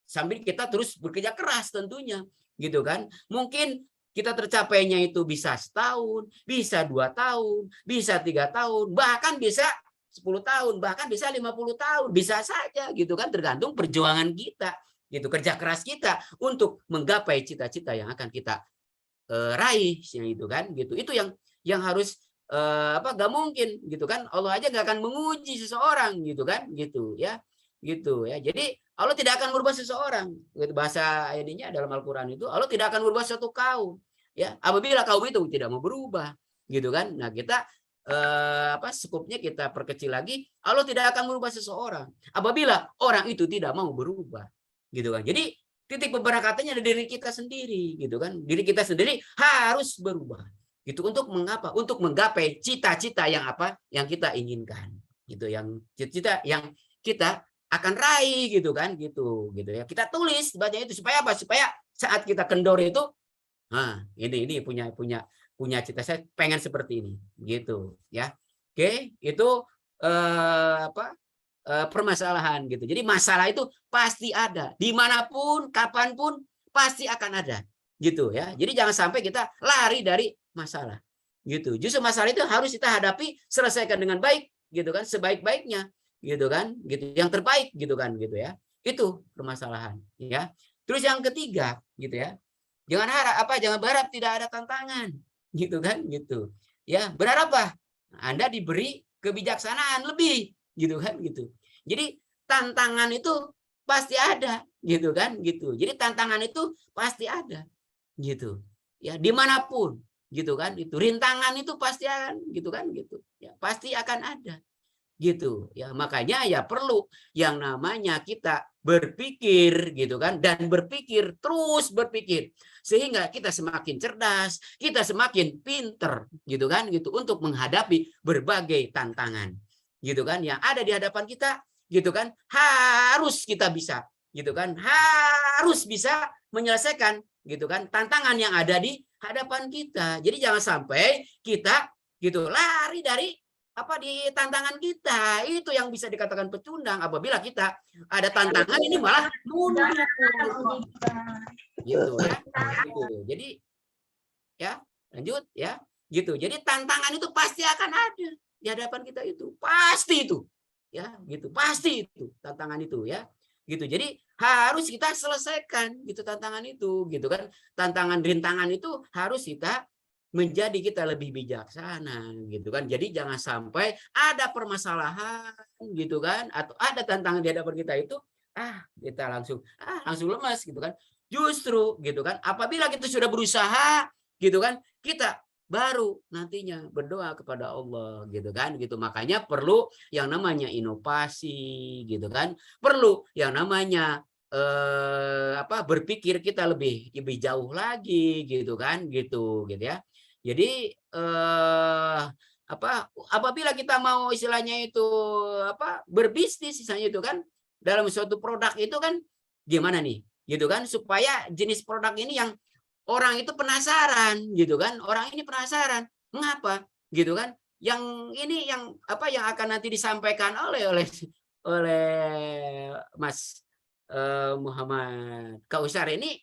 Sambil kita terus bekerja keras tentunya gitu kan. Mungkin kita tercapainya itu bisa setahun, bisa 2 tahun, bisa 3 tahun, bahkan bisa 10 tahun, bahkan bisa 50 tahun, bisa saja gitu kan, tergantung perjuangan kita gitu, kerja keras kita untuk menggapai cita-cita yang akan kita raih itu kan gitu. Itu yang harus gak mungkin gitu kan. Allah aja gak akan menguji seseorang gitu kan gitu ya. Jadi Allah tidak akan merubah seseorang. Gitu, bahasa ininya dalam Al-Qur'an itu Allah tidak akan merubah suatu kaum ya apabila kaum itu tidak mau berubah gitu kan. Nah, kita skupnya kita perkecil lagi, Allah tidak akan merubah seseorang apabila orang itu tidak mau berubah gitu kan. Jadi titik pemberangkatannya dari diri kita sendiri gitu kan. Diri kita sendiri harus berubah gitu untuk mengapa? Untuk menggapai cita-cita yang yang kita inginkan gitu, yang cita-cita yang kita akan raih gitu kan gitu ya. Kita tulis baca itu supaya apa? Supaya saat kita kendor itu ini punya cita, saya pengen seperti ini gitu ya. Oke, itu permasalahan gitu. Jadi masalah itu pasti ada dimanapun, kapanpun pasti akan ada gitu ya. Jadi jangan sampai kita lari dari masalah gitu. Justru masalah itu harus kita hadapi, selesaikan dengan baik gitu kan, sebaik-baiknya gitu kan, gitu yang terbaik gitu kan gitu ya. Itu permasalahan ya. Terus yang ketiga gitu ya, jangan berharap tidak ada tantangan gitu kan gitu ya. Berharap apa? Anda diberi kebijaksanaan lebih gitu kan gitu. Jadi tantangan itu pasti ada gitu kan gitu. Jadi tantangan itu pasti ada gitu ya, dimanapun gitu kan. Itu rintangan itu pasti akan gitu kan gitu ya, pasti akan ada gitu ya. Makanya ya perlu yang namanya kita berpikir gitu kan, dan terus berpikir sehingga kita semakin cerdas, kita semakin pinter gitu kan gitu untuk menghadapi berbagai tantangan gitu kan yang ada di hadapan kita gitu kan. Harus kita bisa gitu kan, harus bisa menyelesaikan gitu kan tantangan yang ada di hadapan kita. Jadi jangan sampai kita gitu lari dari di tantangan kita. Itu yang bisa dikatakan pecundang apabila kita ada tantangan ini malah mundur gitu ya. Gitu. Jadi ya lanjut ya gitu. Jadi tantangan itu pasti akan ada di hadapan kita, itu pasti itu ya gitu, pasti itu tantangan itu ya gitu. Jadi harus kita selesaikan gitu tantangan itu gitu kan. Tantangan rintangan itu harus kita menjadi kita lebih bijaksana gitu kan. Jadi jangan sampai ada permasalahan gitu kan, atau ada tantangan di hadapan kita itu kita langsung lemas gitu kan. Justru gitu kan apabila kita sudah berusaha gitu kan, kita baru nantinya berdoa kepada Allah gitu kan gitu. Makanya perlu yang namanya inovasi gitu kan, perlu yang namanya berpikir kita lebih jauh lagi gitu kan gitu ya. Jadi apabila kita mau istilahnya itu berbisnis misalnya itu kan, dalam suatu produk itu kan gimana nih gitu kan, supaya jenis produk ini yang orang itu penasaran gitu kan, orang ini penasaran mengapa gitu kan, yang ini yang yang akan nanti disampaikan oleh Mas Muhammad Kausar ini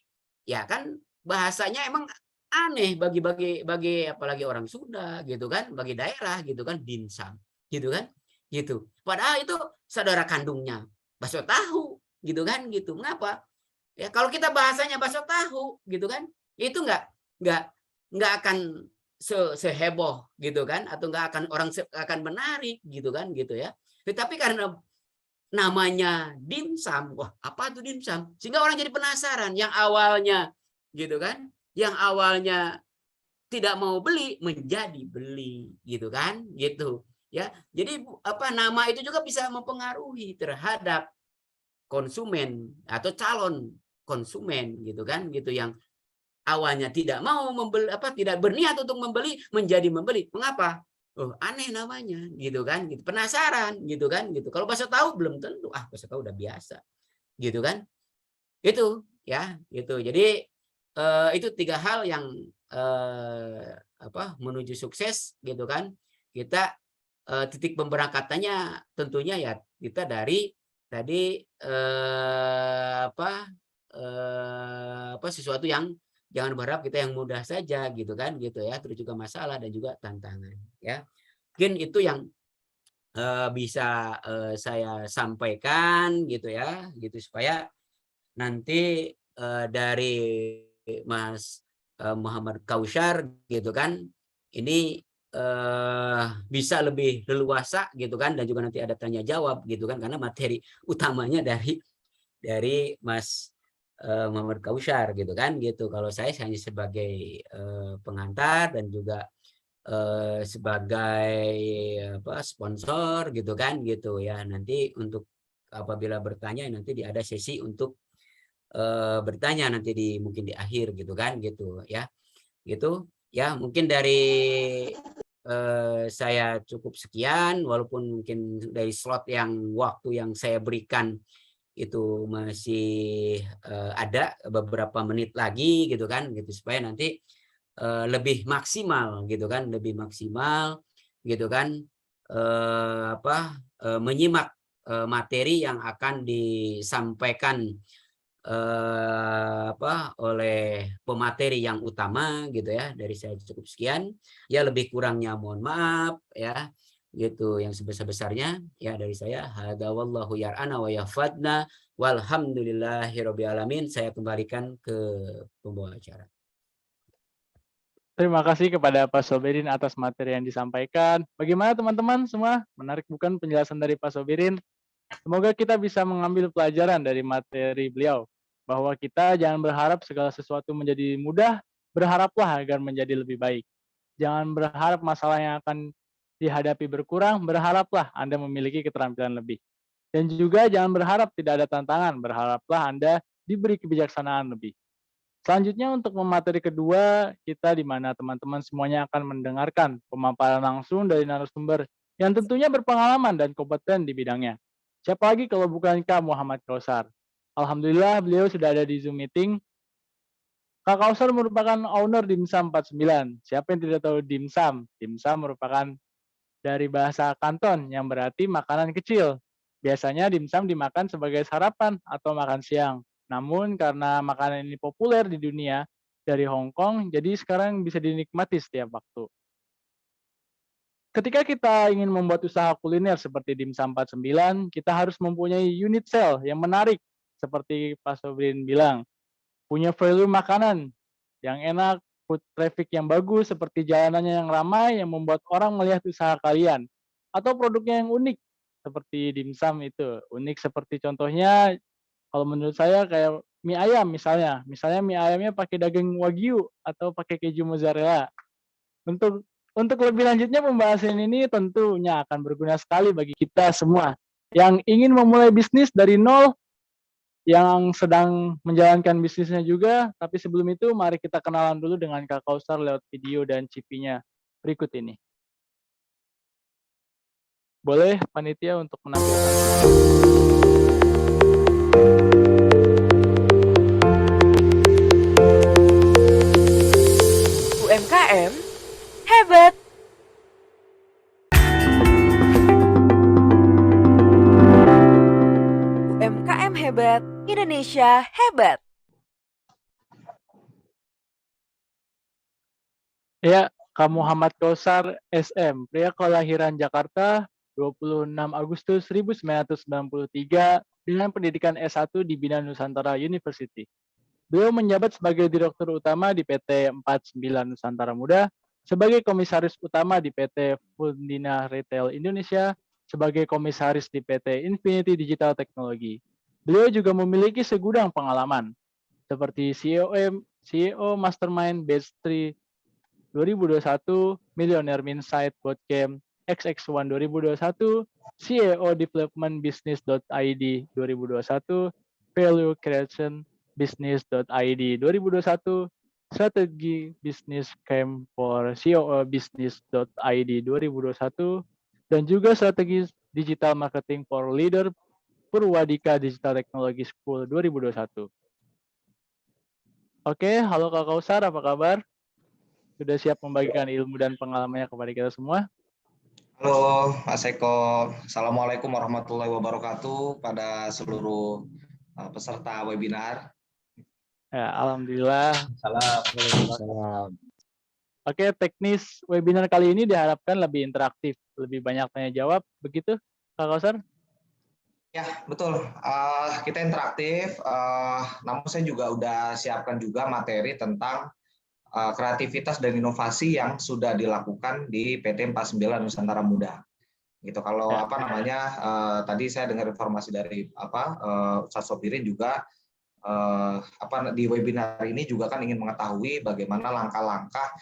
ya kan bahasanya emang aneh bagi apalagi orang Sunda gitu kan, bagi daerah gitu kan, dimsum gitu kan gitu. Padahal itu saudara kandungnya bakso tahu gitu kan gitu. Mengapa? Ya kalau kita bahasanya bakso tahu gitu kan, itu nggak akan seheboh gitu kan, atau nggak akan orang akan menarik gitu kan gitu ya. Tetapi karena namanya dimsum, wah apa tuh dimsum, sehingga orang jadi penasaran. Yang awalnya gitu kan, yang awalnya tidak mau beli menjadi beli gitu kan gitu ya. Jadi nama itu juga bisa mempengaruhi terhadap konsumen atau calon konsumen gitu kan gitu, yang awalnya tidak mau membeli, tidak berniat untuk membeli menjadi membeli. Mengapa? Oh, aneh namanya, gitu kan? Gitu. Penasaran, gitu kan? Gitu. Kalau bakso tahu belum tentu, bakso tahu udah biasa, gitu kan? Itu, ya, gitu. Jadi itu 3 hal yang menuju sukses, gitu kan? Kita titik pemberangkatannya tentunya ya kita dari tadi sesuatu yang jangan berharap kita yang mudah saja gitu kan gitu ya, terus juga masalah dan juga tantangan ya. Mungkin itu yang bisa saya sampaikan gitu ya, gitu supaya nanti dari Mas Muhammad Kausyar gitu kan, ini bisa lebih leluasa gitu kan, dan juga nanti ada tanya jawab gitu kan, karena materi utamanya dari Mas Muhammad Kausyar gitu kan gitu. Kalau saya hanya sebagai pengantar dan juga sebagai sponsor gitu kan gitu ya. Nanti untuk apabila bertanya nanti ada sesi untuk bertanya nanti mungkin di akhir gitu kan gitu ya. Gitu ya, mungkin dari saya cukup sekian, walaupun mungkin dari slot waktu yang saya berikan itu masih ada beberapa menit lagi gitu kan gitu, supaya nanti lebih maksimal gitu kan, lebih maksimal gitu kan menyimak materi yang akan disampaikan oleh pemateri yang utama gitu ya. Dari saya cukup sekian, ya lebih kurangnya mohon maaf ya, gitu. Yang sebesar-besarnya ya dari saya, hadza wallahu yar'ana wa yahfadna walhamdulillahirabbil alamin. Saya kembalikan ke pembawa acara. Terima kasih kepada Pak Sobirin atas materi yang disampaikan. Bagaimana teman-teman semua? Menarik bukan penjelasan dari Pak Sobirin? Semoga kita bisa mengambil pelajaran dari materi beliau, bahwa kita jangan berharap segala sesuatu menjadi mudah, berharaplah agar menjadi lebih baik. Jangan berharap masalah yang akan dihadapi berkurang, berharaplah Anda memiliki keterampilan lebih. Dan juga jangan berharap tidak ada tantangan, berharaplah Anda diberi kebijaksanaan lebih. Selanjutnya untuk pemateri kedua, kita di mana teman-teman semuanya akan mendengarkan pemaparan langsung dari narasumber yang tentunya berpengalaman dan kompeten di bidangnya. Siapa lagi kalau bukan Kak Muhammad Kausar? Alhamdulillah beliau sudah ada di Zoom meeting. Kak Kausar merupakan owner Dimsum 49. Siapa yang tidak tahu Dimsum? Dimsum merupakan dari bahasa Kanton yang berarti makanan kecil. Biasanya dimsum dimakan sebagai sarapan atau makan siang. Namun karena makanan ini populer di dunia dari Hong Kong, jadi sekarang bisa dinikmati setiap waktu. Ketika kita ingin membuat usaha kuliner seperti Dimsum 49, kita harus mempunyai unit sale yang menarik, seperti Pak Sobrin bilang. Punya value makanan yang enak, food traffic yang bagus, seperti jalanannya yang ramai, yang membuat orang melihat usaha kalian. Atau produknya yang unik, seperti dimsum itu. Unik seperti contohnya, kalau menurut saya kayak mie ayam misalnya. Misalnya mie ayamnya pakai daging wagyu atau pakai keju mozzarella. Untuk lebih lanjutnya pembahasan ini tentunya akan berguna sekali bagi kita semua yang ingin memulai bisnis dari nol, yang sedang menjalankan bisnisnya juga. Tapi sebelum itu mari kita kenalan dulu dengan Kak Kausar lewat video dan CP-nya berikut ini. Boleh panitia untuk menampilkan. UMKM hebat. UMKM hebat, Indonesia hebat. Ya, Kak Muhammad Kausar SM, pria kelahiran Jakarta 26 Agustus 1993 dengan pendidikan S1 di Bina Nusantara University. Beliau menjabat sebagai Direktur Utama di PT 49 Nusantara Muda, sebagai Komisaris Utama di PT Fundina Retail Indonesia, sebagai Komisaris di PT Infinity Digital Technology. Beliau juga memiliki segudang pengalaman, seperti CEO Mastermind Batch 3 2021, Millionaire Minsight Bootcamp XX1 2021, CEO Development Business.id 2021, Value Creation Business.id 2021, Strategi Business Camp for COObusiness.id 2021, dan juga strategi Digital Marketing for Leader Purwadika Digital Technology School 2021. Oke, halo Kak Kausar, apa kabar? Sudah siap membagikan ilmu dan pengalamannya kepada kita semua? Halo Mas Eko, Assalamualaikum warahmatullahi wabarakatuh pada seluruh peserta webinar. Ya, alhamdulillah. Salam. Oke, teknis webinar kali ini diharapkan lebih interaktif, lebih banyak tanya jawab, begitu Kak Kausar? Ya, betul. Kita interaktif, namun saya juga udah siapkan juga materi tentang kreativitas dan inovasi yang sudah dilakukan di PT 49 Nusantara Muda. Gitu. Kalau Ya. tadi saya dengar informasi dari Ustaz Sopirin juga di webinar ini juga kan ingin mengetahui bagaimana langkah-langkah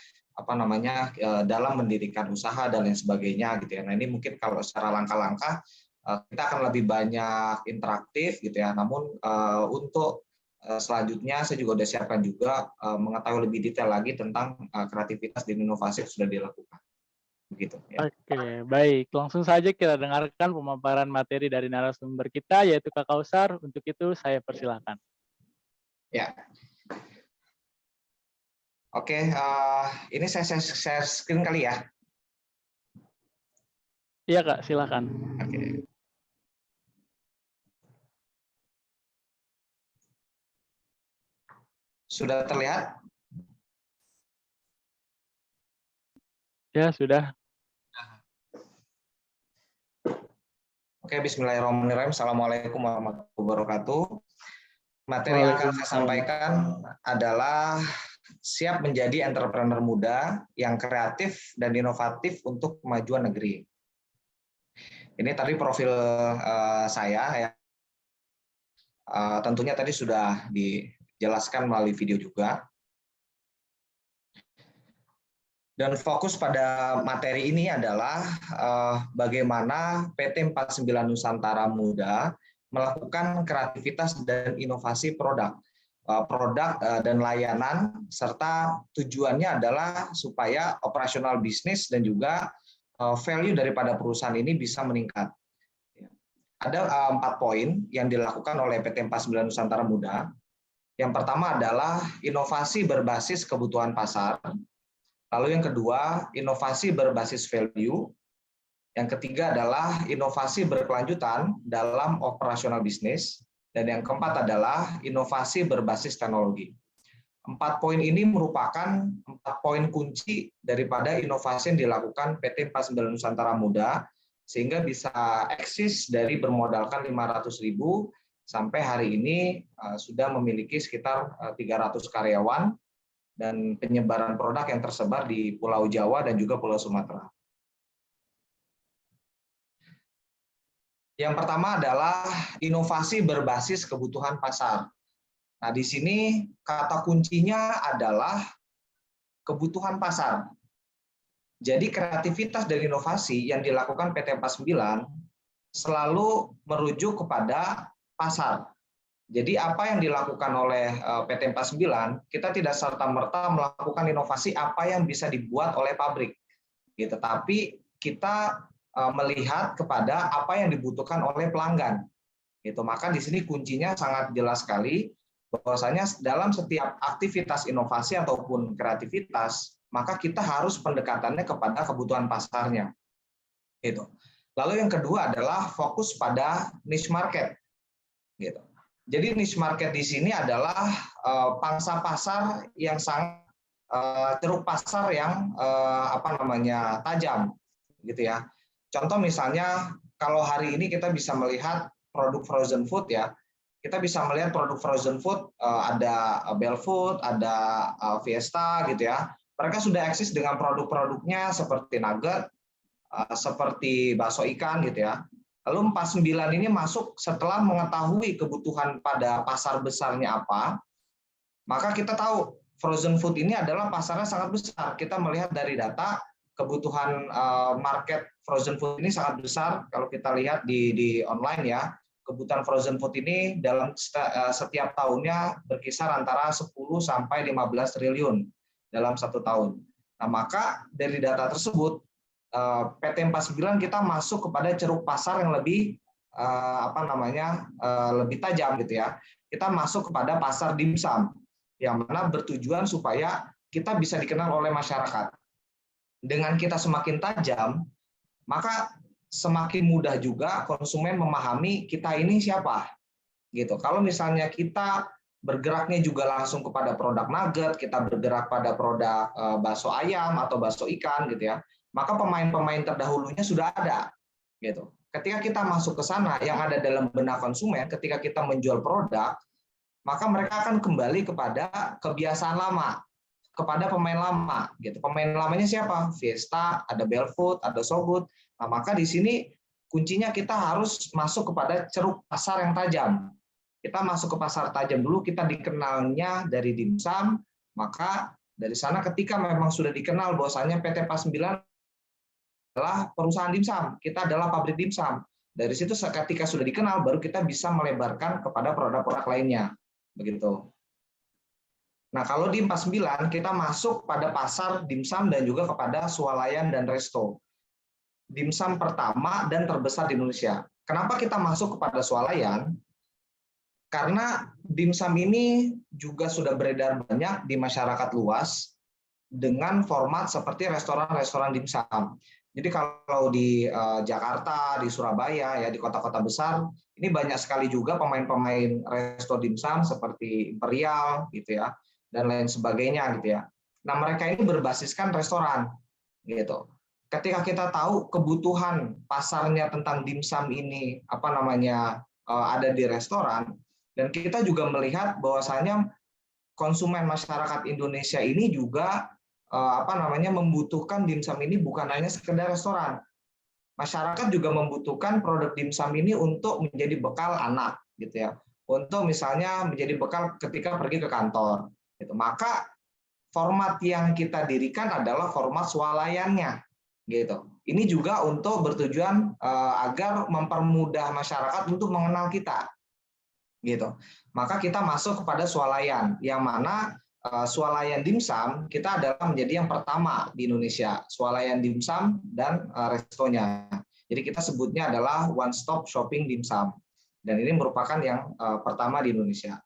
dalam mendirikan usaha dan lain sebagainya gitu ya. Nah, ini mungkin kalau secara langkah-langkah kita akan lebih banyak interaktif gitu ya. Namun untuk selanjutnya saya juga sudah siapkan juga mengetahui lebih detail lagi tentang kreativitas dan inovasi yang sudah dilakukan. Begitu ya. Oke, baik. Langsung saja kita dengarkan pemaparan materi dari narasumber kita, yaitu Kak Kausar. Untuk itu saya persilakan. Ya. Oke, ini saya share screen kali ya. Iya Kak, silakan. Oke. Sudah terlihat? Ya, sudah. Oke, bismillahirrahmanirrahim. Assalamualaikum warahmatullahi wabarakatuh. Materi yang akan saya sampaikan adalah siap menjadi entrepreneur muda yang kreatif dan inovatif untuk kemajuan negeri. Ini tadi profil saya ya. Tentunya tadi sudah dijelaskan melalui video juga. Dan fokus pada materi ini adalah bagaimana PT 49 Nusantara Muda melakukan kreativitas dan inovasi produk dan layanan, serta tujuannya adalah supaya operasional bisnis dan juga value daripada perusahaan ini bisa meningkat. Ada 4 poin yang dilakukan oleh PT 49 Nusantara Muda. Yang pertama adalah inovasi berbasis kebutuhan pasar. Lalu yang kedua, inovasi berbasis value. Yang ketiga adalah inovasi berkelanjutan dalam operasional bisnis. Dan yang keempat adalah inovasi berbasis teknologi. 4 poin ini merupakan 4 poin kunci daripada inovasi yang dilakukan PT 49 Nusantara Muda, sehingga bisa eksis dari bermodalkan 500.000 sampai hari ini sudah memiliki sekitar 300 karyawan dan penyebaran produk yang tersebar di Pulau Jawa dan juga Pulau Sumatera. Yang pertama adalah inovasi berbasis kebutuhan pasar. Nah, di sini kata kuncinya adalah kebutuhan pasar. Jadi kreativitas dan inovasi yang dilakukan PT 49 selalu merujuk kepada pasar. Jadi apa yang dilakukan oleh PT 49, kita tidak serta-merta melakukan inovasi apa yang bisa dibuat oleh pabrik. Tetapi kita melihat kepada apa yang dibutuhkan oleh pelanggan. Maka di sini kuncinya sangat jelas sekali bahwasanya dalam setiap aktivitas inovasi ataupun kreativitas, maka kita harus pendekatannya kepada kebutuhan pasarnya. Lalu yang kedua adalah fokus pada niche market. Jadi niche market di sini adalah pangsa pasar yang sangat ceruk pasar yang tajam, ya. Contoh misalnya kalau hari ini kita bisa melihat produk frozen food ya, kita bisa melihat produk frozen food ada Belfood, ada Fiesta gitu ya. Mereka sudah eksis dengan produk-produknya seperti nugget, seperti bakso ikan gitu ya. Lalu 49 ini masuk setelah mengetahui kebutuhan pada pasar besarnya apa, maka kita tahu frozen food ini adalah pasarnya sangat besar. Kita melihat dari data kebutuhan market frozen food ini sangat besar kalau kita lihat di online ya. kebutuhan frozen food ini dalam setiap tahunnya berkisar antara 10 sampai 15 triliun dalam 1 tahun. Nah, maka dari data tersebut PT 49 kita masuk kepada ceruk pasar yang lebih lebih tajam gitu ya. Kita masuk kepada pasar dimsum yang mana bertujuan supaya kita bisa dikenal oleh masyarakat. Dengan kita semakin tajam, maka semakin mudah juga konsumen memahami kita ini siapa. Gitu. Kalau misalnya kita bergeraknya juga langsung kepada produk nugget, kita bergerak pada produk bakso ayam atau bakso ikan gitu ya, maka pemain-pemain terdahulunya sudah ada. Gitu. Ketika kita masuk ke sana, yang ada dalam benak konsumen, ketika kita menjual produk, maka mereka akan kembali kepada kebiasaan lama, kepada pemain lama. Gitu. Pemain lamanya siapa? Fiesta, ada Belfood, ada Sogut. Nah, maka di sini kuncinya kita harus masuk kepada ceruk pasar yang tajam. Kita masuk ke pasar tajam dulu, kita dikenalnya dari dimsum, maka dari sana ketika memang sudah dikenal bahwasanya PT 49 adalah perusahaan dimsum, kita adalah pabrik dimsum. Dari situ ketika sudah dikenal, baru kita bisa melebarkan kepada produk-produk lainnya. Begitu. Nah, kalau di 49 kita masuk pada pasar dimsum dan juga kepada swalayan dan resto. Dimsum pertama dan terbesar di Indonesia. Kenapa kita masuk kepada swalayan? Karena dimsum ini juga sudah beredar banyak di masyarakat luas dengan format seperti restoran-restoran dimsum. Jadi kalau di Jakarta, di Surabaya, ya di kota-kota besar, ini banyak sekali juga pemain-pemain resto dimsum seperti Imperial, gitu ya, dan lain sebagainya, gitu ya. Nah, mereka ini berbasiskan restoran, gitu. Ketika kita tahu kebutuhan pasarnya tentang dimsum ini, ada di restoran, dan kita juga melihat bahwasanya konsumen masyarakat Indonesia ini juga membutuhkan dimsum ini bukan hanya sekedar restoran. Masyarakat juga membutuhkan produk dimsum ini untuk menjadi bekal anak, gitu ya. Untuk misalnya menjadi bekal ketika pergi ke kantor. Gitu. Maka format yang kita dirikan adalah format swalayannya, gitu. Ini juga untuk bertujuan agar mempermudah masyarakat untuk mengenal kita, gitu. Maka kita masuk kepada swalayan, yang mana swalayan dimsum kita adalah menjadi yang pertama di Indonesia, swalayan dimsum dan restonya. Jadi kita sebutnya adalah one stop shopping dimsum, dan ini merupakan yang pertama di Indonesia.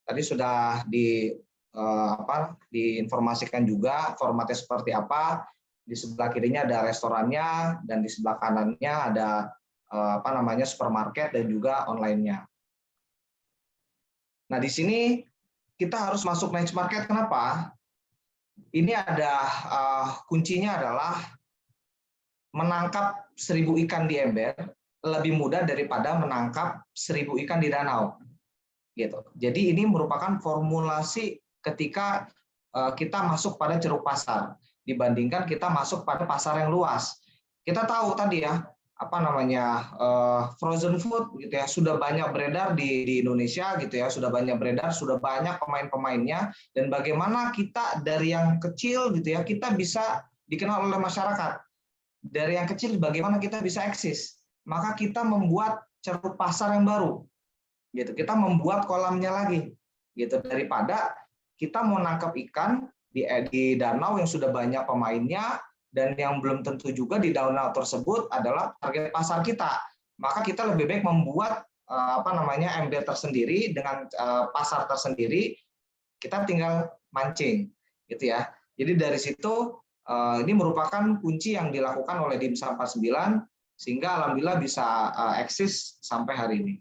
Tadi sudah diinformasikan juga formatnya seperti apa. Di sebelah kirinya ada restorannya dan di sebelah kanannya ada supermarket dan juga online-nya. Nah, di sini kita harus masuk niche market. Kenapa? Ini ada kuncinya adalah menangkap 1000 ikan di ember lebih mudah daripada menangkap 1000 ikan di danau. Gitu. Jadi ini merupakan formulasi ketika kita masuk pada ceruk pasar dibandingkan kita masuk pada pasar yang luas. Kita tahu tadi ya, frozen food gitu ya, sudah banyak beredar di Indonesia gitu ya, sudah banyak beredar, sudah banyak pemain-pemainnya, dan bagaimana kita dari yang kecil gitu ya, kita bisa dikenal oleh masyarakat. Dari yang kecil bagaimana kita bisa eksis? Maka kita membuat ceruk pasar yang baru. Gitu. Kita membuat kolamnya lagi. Gitu, daripada kita mau nangkap ikan di danau yang sudah banyak pemainnya, dan yang belum tentu juga di danau tersebut adalah target pasar kita. Maka kita lebih baik membuat ember tersendiri dengan pasar tersendiri, kita tinggal mancing, gitu ya. Jadi dari situ ini merupakan kunci yang dilakukan oleh Dimsum 49 sehingga alhamdulillah bisa eksis sampai hari ini.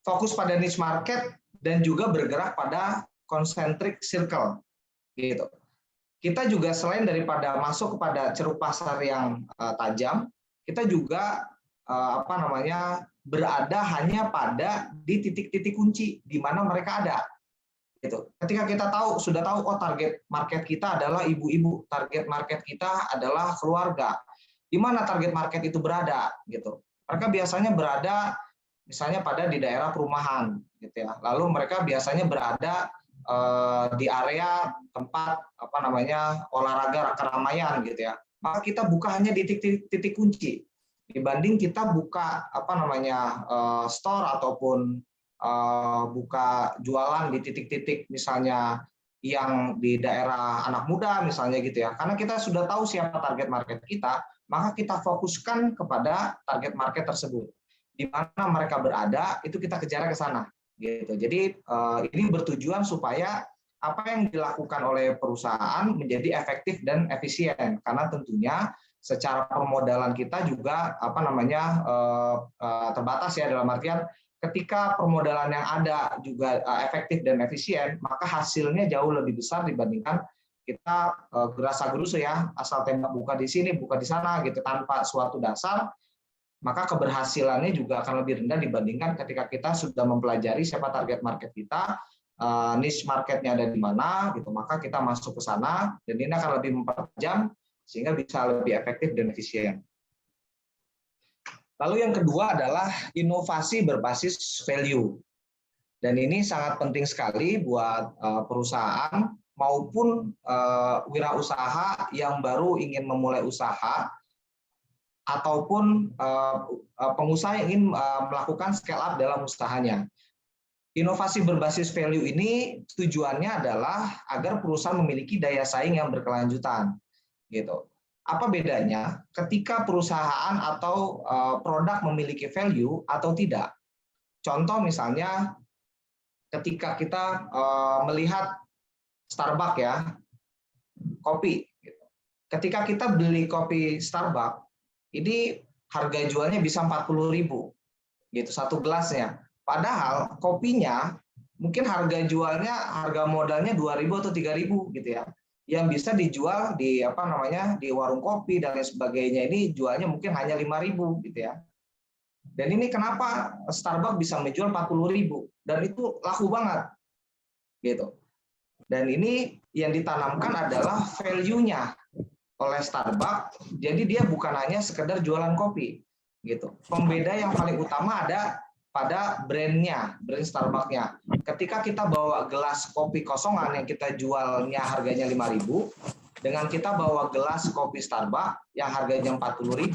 Fokus pada niche market dan juga bergerak pada concentric circle, gitu. Kita juga selain daripada masuk kepada ceruk pasar yang tajam, kita juga berada hanya pada di titik-titik kunci di mana mereka ada. Gitu. Ketika kita sudah tahu target market kita adalah ibu-ibu, target market kita adalah keluarga. Di mana target market itu berada, gitu. Mereka biasanya berada misalnya di daerah perumahan, gitu ya. Lalu mereka biasanya berada di area tempat olahraga keramaian, gitu ya. Maka kita buka hanya di titik kunci. dibanding kita buka store ataupun buka jualan di titik-titik misalnya yang di daerah anak muda misalnya gitu ya. Karena kita sudah tahu siapa target market kita, maka kita fokuskan kepada target market tersebut. Di mana mereka berada, itu kita kejar ke sana gitu. Jadi ini bertujuan supaya apa yang dilakukan oleh perusahaan menjadi efektif dan efisien, karena tentunya secara permodalan kita juga terbatas ya, dalam artian ketika permodalan yang ada juga efektif dan efisien, maka hasilnya jauh lebih besar dibandingkan kita gerasa-gerusu ya, asal tembak buka di sini, buka di sana gitu tanpa suatu dasar, maka keberhasilannya juga akan lebih rendah dibandingkan ketika kita sudah mempelajari siapa target market kita, niche marketnya ada di mana gitu, maka kita masuk ke sana dan ini akan lebih mempertajam sehingga bisa lebih efektif dan efisien. Lalu yang kedua adalah inovasi berbasis value. Dan ini sangat penting sekali buat perusahaan maupun wirausaha yang baru ingin memulai usaha ataupun pengusaha yang ingin melakukan scale up dalam usahanya. Inovasi berbasis value ini tujuannya adalah agar perusahaan memiliki daya saing yang berkelanjutan. Gitu. Apa bedanya ketika perusahaan atau produk memiliki value atau tidak? Contoh misalnya ketika kita melihat Starbucks ya, kopi. Ketika kita beli kopi Starbucks, ini harga jualnya bisa 40.000 gitu satu gelasnya. Padahal kopinya mungkin harga modalnya 2.000 atau 3.000 gitu ya. Yang bisa dijual di di warung kopi dan lain sebagainya, ini jualnya mungkin hanya 5.000 gitu ya. Dan ini kenapa Starbucks bisa menjual 40.000 dan itu laku banget gitu. Dan ini yang ditanamkan adalah value-nya oleh Starbucks. Jadi dia bukan hanya sekedar jualan kopi gitu. Pembeda yang paling utama ada pada brandnya, brand Starbucks-nya. Ketika kita bawa gelas kopi kosongan yang kita jualnya harganya 5.000, dengan kita bawa gelas kopi Starbucks yang harganya 40.000,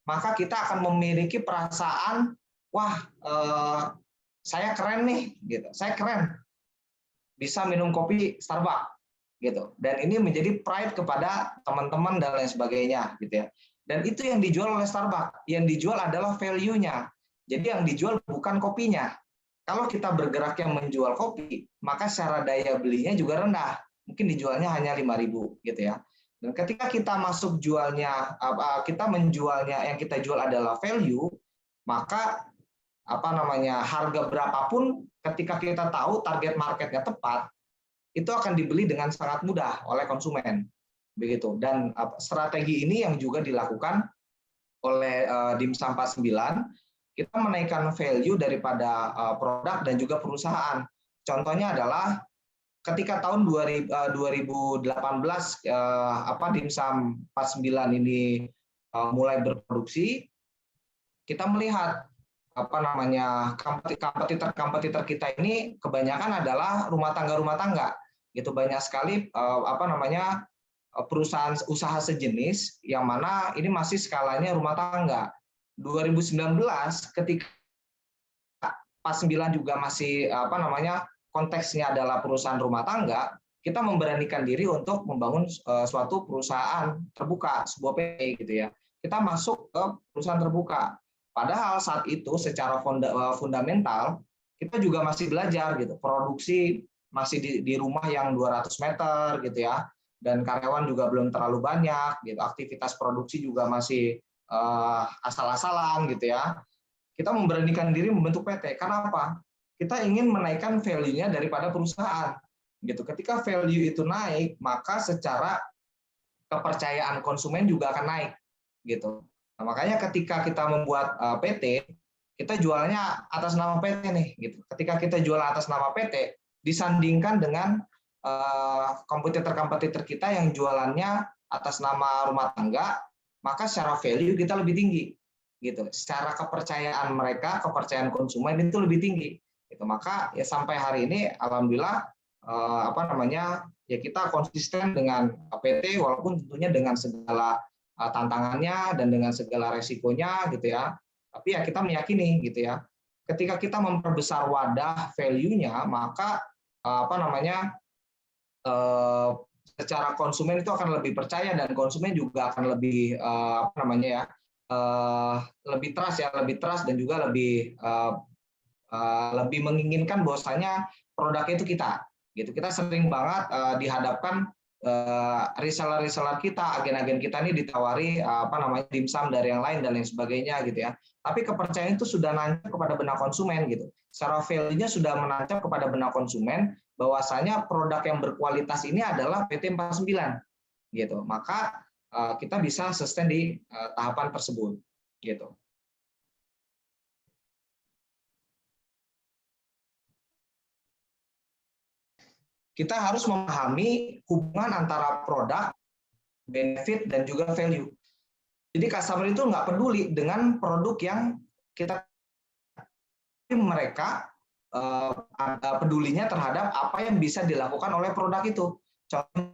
maka kita akan memiliki perasaan, wah, saya keren nih, gitu. Saya keren, bisa minum kopi Starbucks, gitu. Dan ini menjadi pride kepada teman-teman dan lain sebagainya, gitu ya. Dan itu yang dijual oleh Starbucks. Yang dijual adalah value-nya. Jadi yang dijual bukan kopinya. Kalau kita bergerak yang menjual kopi, maka secara daya belinya juga rendah. Mungkin dijualnya hanya 5.000 gitu ya. Dan ketika kita masuk jualnya, kita menjualnya, yang kita jual adalah value, maka harga berapapun ketika kita tahu target marketnya tepat, itu akan dibeli dengan sangat mudah oleh konsumen. Begitu. Dan strategi ini yang juga dilakukan oleh Dimsum 49. Kita menaikkan value daripada produk dan juga perusahaan. Contohnya adalah ketika tahun 2018 Dimsum 49 ini mulai berproduksi, kita melihat kompetitor kita ini kebanyakan adalah rumah tangga. Gitu, banyak sekali perusahaan usaha sejenis yang mana ini masih skalanya rumah tangga. 2019 ketika 49 juga masih konteksnya adalah perusahaan rumah tangga, kita memberanikan diri untuk membangun suatu perusahaan terbuka, sebuah PT gitu ya. Kita masuk ke perusahaan terbuka. Padahal saat itu secara fundamental kita juga masih belajar gitu. Produksi masih di rumah yang 200 meter gitu ya. Dan karyawan juga belum terlalu banyak gitu. Aktivitas produksi juga masih asal-asalan gitu ya. Kita memberanikan diri membentuk PT. Karena apa? Kita ingin menaikkan value-nya daripada perusahaan. Gitu. Ketika value itu naik, maka secara kepercayaan konsumen juga akan naik. Gitu. Nah, makanya ketika kita membuat PT, kita jualnya atas nama PT nih. Gitu. Ketika kita jual atas nama PT, disandingkan dengan kompetitor kita yang jualannya atas nama rumah tangga, maka secara value kita lebih tinggi, gitu. Secara kepercayaan mereka, kepercayaan konsumen itu lebih tinggi. Gitu. Maka ya sampai hari ini, alhamdulillah, ya kita konsisten dengan PT, walaupun tentunya dengan segala tantangannya dan dengan segala resikonya gitu ya. Tapi ya kita meyakini gitu ya, ketika kita memperbesar wadah value-nya, maka secara konsumen itu akan lebih percaya dan konsumen juga akan lebih lebih trust dan juga lebih menginginkan bahwasanya produknya itu kita gitu. Kita sering banget dihadapkan reseller kita, agen-agen kita ini ditawari dimsum dari yang lain dan lain sebagainya gitu ya. Tapi kepercayaan itu sudah nancap kepada benak konsumen gitu. Secara value-nya sudah menancap kepada benak konsumen bahwasanya produk yang berkualitas ini adalah PT 49 gitu. Maka kita bisa sustain di tahapan tersebut gitu. Kita harus memahami hubungan antara produk, benefit, dan juga value. Jadi customer itu nggak peduli dengan produk yang mereka pedulinya terhadap apa yang bisa dilakukan oleh produk itu. Contoh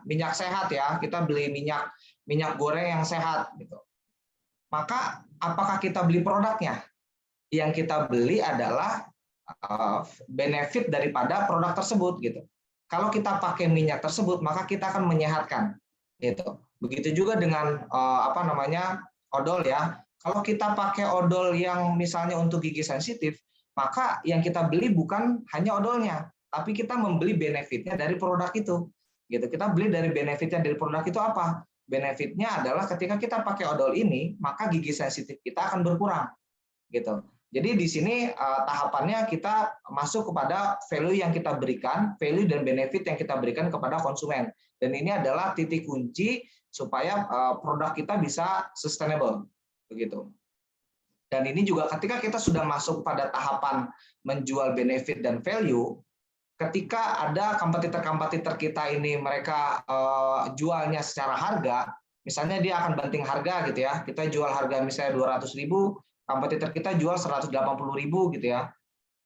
minyak sehat ya, kita beli minyak goreng yang sehat gitu. Maka apakah kita beli produknya? Yang kita beli adalah benefit daripada produk tersebut gitu. Kalau kita pakai minyak tersebut, maka kita akan menyehatkan gitu. Begitu juga dengan odol ya. Kalau kita pakai odol yang misalnya untuk gigi sensitif, maka yang kita beli bukan hanya odolnya, tapi kita membeli benefitnya dari produk itu gitu. Kita beli dari benefitnya dari produk itu apa? Benefitnya adalah ketika kita pakai odol ini, maka gigi sensitif kita akan berkurang gitu. Jadi di sini tahapannya kita masuk kepada value yang kita berikan, value dan benefit yang kita berikan kepada konsumen. Dan ini adalah titik kunci supaya produk kita bisa sustainable, begitu. Dan ini juga ketika kita sudah masuk pada tahapan menjual benefit dan value, ketika ada kompetitor kita ini mereka jualnya secara harga, misalnya dia akan banting harga gitu ya, kita jual harga misalnya 200.000, kompetitor kita jual 180.000 gitu ya.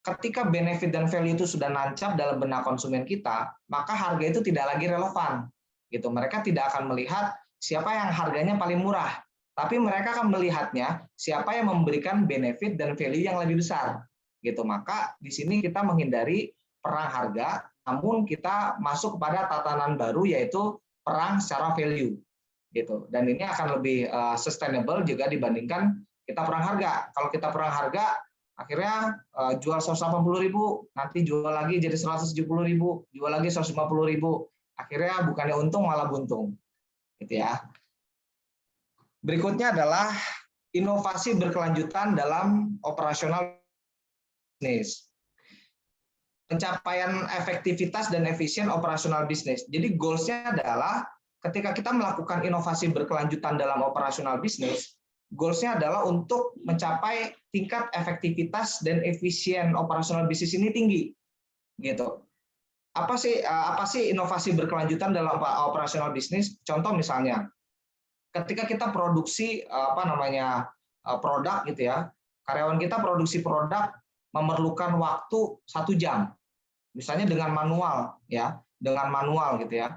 Ketika benefit dan value itu sudah nancap dalam benak konsumen kita, maka harga itu tidak lagi relevan. Gitu. Mereka tidak akan melihat siapa yang harganya paling murah, tapi mereka akan melihatnya siapa yang memberikan benefit dan value yang lebih besar. Gitu. Maka di sini kita menghindari perang harga, namun kita masuk kepada tatanan baru yaitu perang secara value. Gitu. Dan ini akan lebih sustainable juga dibandingkan kita perang harga. Kalau kita perang harga, akhirnya jual 180.000, nanti jual lagi jadi 170.000, jual lagi 150.000. Akhirnya bukannya untung malah buntung. Gitu ya. Berikutnya adalah inovasi berkelanjutan dalam operasional bisnis. Pencapaian efektivitas dan efisien operasional bisnis. Jadi goals-nya adalah ketika kita melakukan inovasi berkelanjutan dalam operasional bisnis, goals-nya adalah untuk mencapai tingkat efektivitas dan efisien operasional bisnis ini tinggi, gitu. Apa sih inovasi berkelanjutan dalam operasional bisnis? Contoh misalnya, ketika kita produksi produk gitu ya, karyawan kita produksi produk memerlukan waktu 1 jam, misalnya dengan manual gitu ya.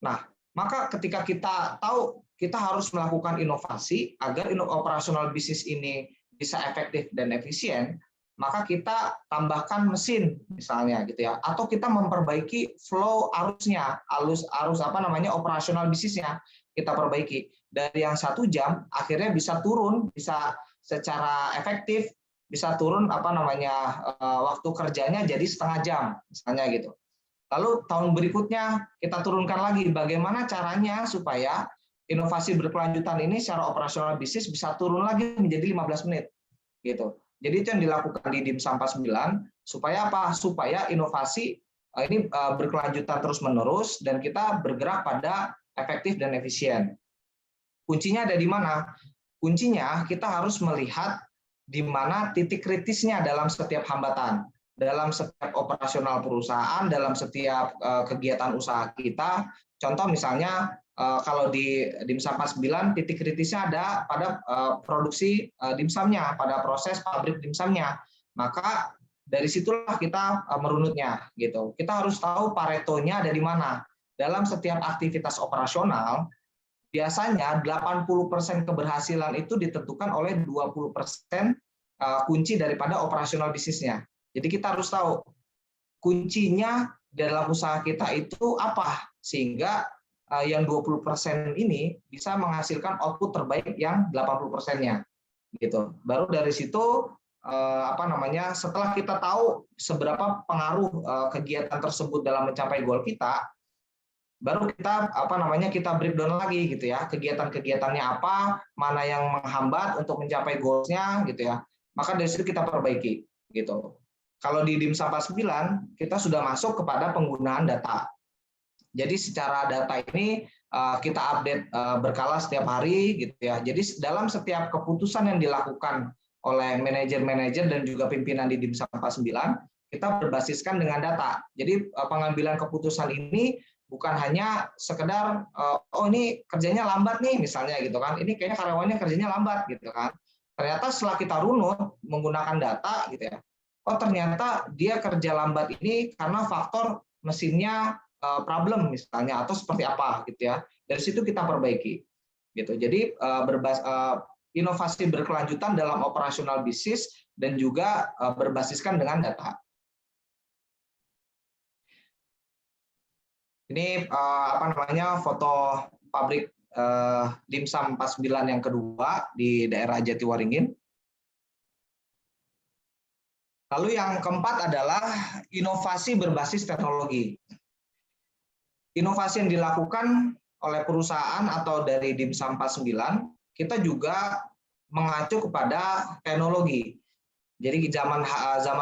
Nah, maka ketika kita tahu kita harus melakukan inovasi agar operasional bisnis ini bisa efektif dan efisien, maka kita tambahkan mesin misalnya gitu ya, atau kita memperbaiki flow arusnya, arus operasional bisnisnya kita perbaiki dari yang 1 jam akhirnya bisa turun, bisa secara efektif bisa turun waktu kerjanya jadi 1/2 jam misalnya gitu. Lalu tahun berikutnya kita turunkan lagi bagaimana caranya supaya inovasi berkelanjutan ini secara operasional bisnis bisa turun lagi menjadi 15 menit gitu. Jadi itu yang dilakukan di DIMSA 49 supaya apa? Supaya inovasi ini berkelanjutan terus-menerus dan kita bergerak pada efektif dan efisien. Kuncinya ada di mana? Kuncinya kita harus melihat di mana titik kritisnya dalam setiap hambatan, dalam setiap operasional perusahaan, dalam setiap kegiatan usaha kita. Contoh misalnya kalau di DIMSA 49 titik kritisnya ada pada produksi dimsumnya, pada proses pabrik dimsumnya. Maka dari situlah kita merunutnya gitu. Kita harus tahu Paretonya ada di mana. Dalam setiap aktivitas operasional, biasanya 80% keberhasilan itu ditentukan oleh 20% kunci daripada operasional bisnisnya. Jadi kita harus tahu kuncinya dalam usaha kita itu apa, sehingga yang 20% ini bisa menghasilkan output terbaik yang 80%-nya. Gitu. Baru dari situ setelah kita tahu seberapa pengaruh kegiatan tersebut dalam mencapai goal kita, baru kita kita breakdown lagi gitu ya, kegiatan-kegiatannya apa, mana yang menghambat untuk mencapai goals-nya gitu ya. Maka dari situ kita perbaiki gitu. Kalau di DIM 49 kita sudah masuk kepada penggunaan data. Jadi secara data ini kita update berkala setiap hari gitu ya. Jadi dalam setiap keputusan yang dilakukan oleh manajer-manajer dan juga pimpinan di DIM 49, kita berbasiskan dengan data. Jadi pengambilan keputusan ini bukan hanya sekedar oh ini kerjanya lambat nih misalnya gitu kan. Ini kayaknya karyawannya kerjanya lambat gitu kan. Ternyata setelah kita runut menggunakan data gitu ya. Oh ternyata dia kerja lambat ini karena faktor mesinnya problem misalnya atau seperti apa gitu ya. Dari situ kita perbaiki gitu. Jadi inovasi berkelanjutan dalam operasional bisnis dan juga berbasiskan dengan data. Ini foto pabrik Dimsum 49 yang kedua di daerah Jatiwaringin. Lalu yang keempat adalah inovasi berbasis teknologi. Inovasi yang dilakukan oleh perusahaan atau dari Dimsum 49, kita juga mengacu kepada teknologi. Jadi zaman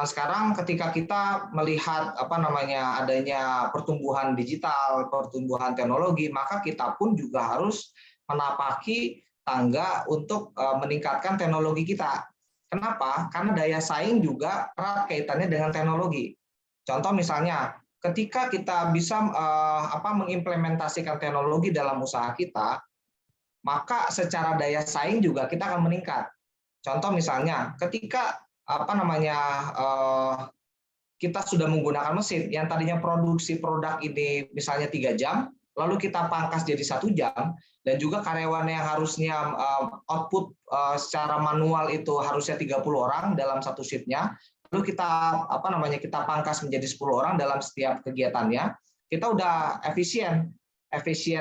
sekarang ketika kita melihat adanya pertumbuhan digital, pertumbuhan teknologi, maka kita pun juga harus menapaki tangga untuk meningkatkan teknologi kita. Kenapa? Karena daya saing juga erat kaitannya dengan teknologi. Contoh misalnya, ketika kita bisa mengimplementasikan teknologi dalam usaha kita, maka secara daya saing juga kita akan meningkat. Contoh misalnya, ketika kita sudah menggunakan mesin yang tadinya produksi produk ini misalnya 3 jam, lalu kita pangkas jadi 1 jam, dan juga karyawan yang harusnya output secara manual itu harusnya 30 orang dalam satu shift-nya, lalu kita kita pangkas menjadi 10 orang dalam setiap kegiatannya, kita udah efisien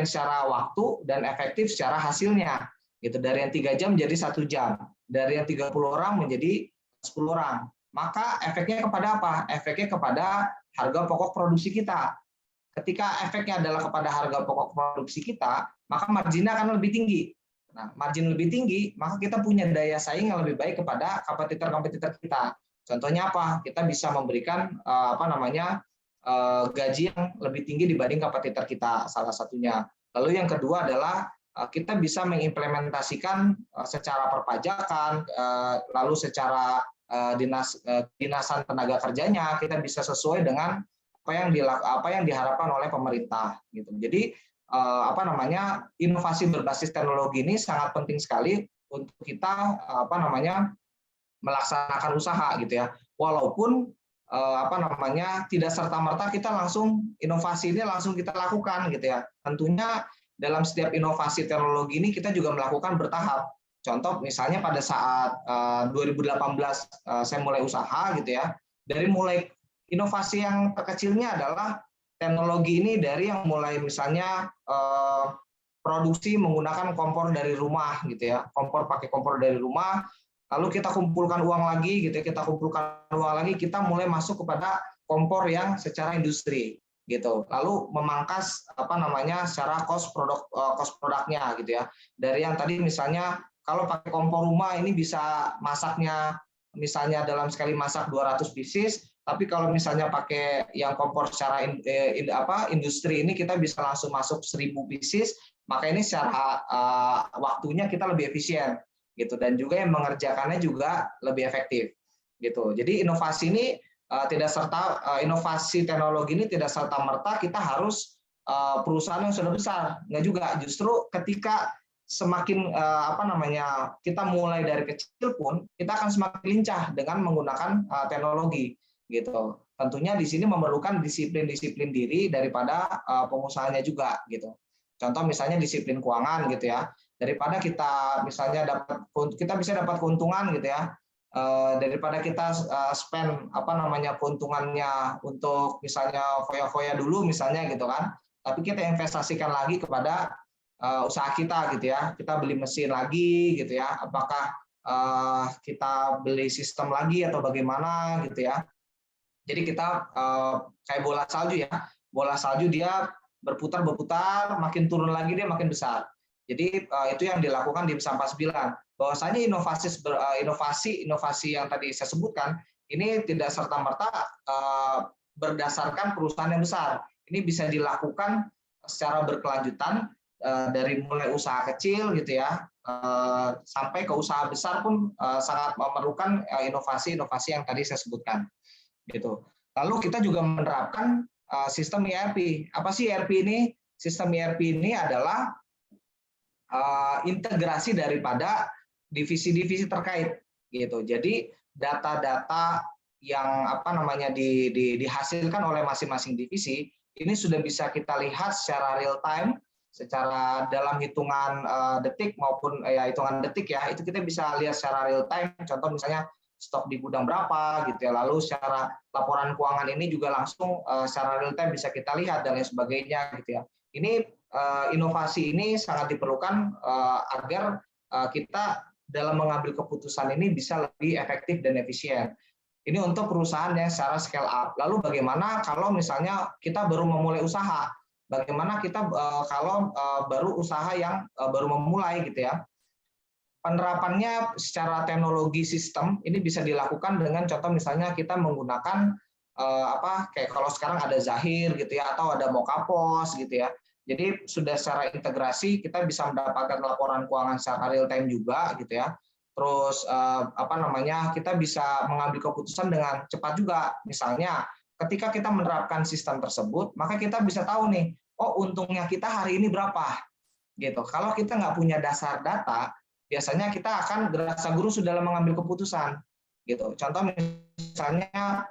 secara waktu dan efektif secara hasilnya. Gitu, dari yang 3 jam menjadi 1 jam, dari yang 30 orang menjadi 10 orang. Maka efeknya kepada apa? Efeknya kepada harga pokok produksi kita. Ketika efeknya adalah kepada harga pokok produksi kita, maka marginnya akan lebih tinggi. Nah, margin lebih tinggi, maka kita punya daya saing yang lebih baik kepada kompetitor-kompetitor kita. Contohnya apa? Kita bisa memberikan gaji yang lebih tinggi dibanding kompetitor kita, salah satunya. Lalu yang kedua adalah kita bisa mengimplementasikan secara perpajakan, lalu secara dinasan tenaga kerjanya, kita bisa sesuai dengan apa yang diharapkan oleh pemerintah. Gitu. Jadi inovasi berbasis teknologi ini sangat penting sekali untuk kita melaksanakan usaha gitu ya. Walaupun tidak serta-merta kita langsung inovasi ini langsung kita lakukan gitu ya. Tentunya dalam setiap inovasi teknologi ini kita juga melakukan bertahap. Contoh misalnya pada saat 2018 saya mulai usaha gitu ya. Dari mulai inovasi yang terkecilnya adalah teknologi ini dari yang mulai misalnya produksi menggunakan kompor dari rumah gitu ya. Pakai kompor dari rumah. Lalu kita kumpulkan uang lagi gitu, kita mulai masuk kepada kompor yang secara industri gitu. Lalu memangkas secara cost produknya gitu ya. Dari yang tadi misalnya kalau pakai kompor rumah ini bisa masaknya misalnya dalam sekali masak 200 pieces, tapi kalau misalnya pakai yang kompor secara industri ini kita bisa langsung masuk 1000 pieces, maka ini secara waktunya kita lebih efisien. Gitu, dan juga yang mengerjakannya juga lebih efektif gitu. Jadi inovasi ini inovasi teknologi ini tidak serta merta kita harus perusahaan yang sudah besar, nggak juga. Justru ketika semakin kita mulai dari kecil pun kita akan semakin lincah dengan menggunakan teknologi. gitu. Tentunya di sini memerlukan disiplin-disiplin diri daripada pengusahanya juga gitu. Contoh misalnya disiplin keuangan gitu ya. Daripada kita misalnya kita bisa dapat keuntungan gitu ya. Daripada kita spend keuntungannya untuk misalnya foya-foya dulu misalnya gitu kan. Tapi kita investasikan lagi kepada usaha kita gitu ya. Kita beli mesin lagi gitu ya. Apakah kita beli sistem lagi atau bagaimana gitu ya. Jadi kita kayak bola salju ya. Bola salju dia berputar, makin turun lagi dia makin besar. Jadi itu yang dilakukan di Sampas 9. Bahwasanya inovasi yang tadi saya sebutkan ini tidak serta-merta berdasarkan perusahaan yang besar. Ini bisa dilakukan secara berkelanjutan dari mulai usaha kecil gitu ya sampai ke usaha besar pun sangat memerlukan inovasi-inovasi yang tadi saya sebutkan gitu. Lalu kita juga menerapkan sistem ERP. Apa sih ERP ini? Sistem ERP ini adalah integrasi daripada divisi-divisi terkait gitu. Jadi data-data yang dihasilkan oleh masing-masing divisi ini sudah bisa kita lihat secara real time, secara dalam hitungan detik maupun hitungan detik ya, itu kita bisa lihat secara real time. Contoh misalnya stok di gudang berapa gitu ya, lalu secara laporan keuangan ini juga langsung secara real time bisa kita lihat dan lain sebagainya gitu ya. Ini inovasi ini sangat diperlukan agar kita dalam mengambil keputusan ini bisa lebih efektif dan efisien. Ini untuk perusahaan yang secara scale up. Lalu bagaimana kalau misalnya kita baru memulai usaha? Bagaimana kita kalau baru usaha yang baru memulai gitu ya? Penerapannya secara teknologi sistem ini bisa dilakukan dengan contoh misalnya kita menggunakan kayak kalau sekarang ada Zahir gitu ya, atau ada Mokapos gitu ya. Jadi sudah secara integrasi kita bisa mendapatkan laporan keuangan secara real time juga gitu ya. Terus kita bisa mengambil keputusan dengan cepat juga. Misalnya ketika kita menerapkan sistem tersebut, maka kita bisa tahu nih, oh untungnya kita hari ini berapa gitu. Kalau kita nggak punya dasar data, biasanya kita akan gerasa guru sudah mengambil keputusan gitu. Contoh misalnya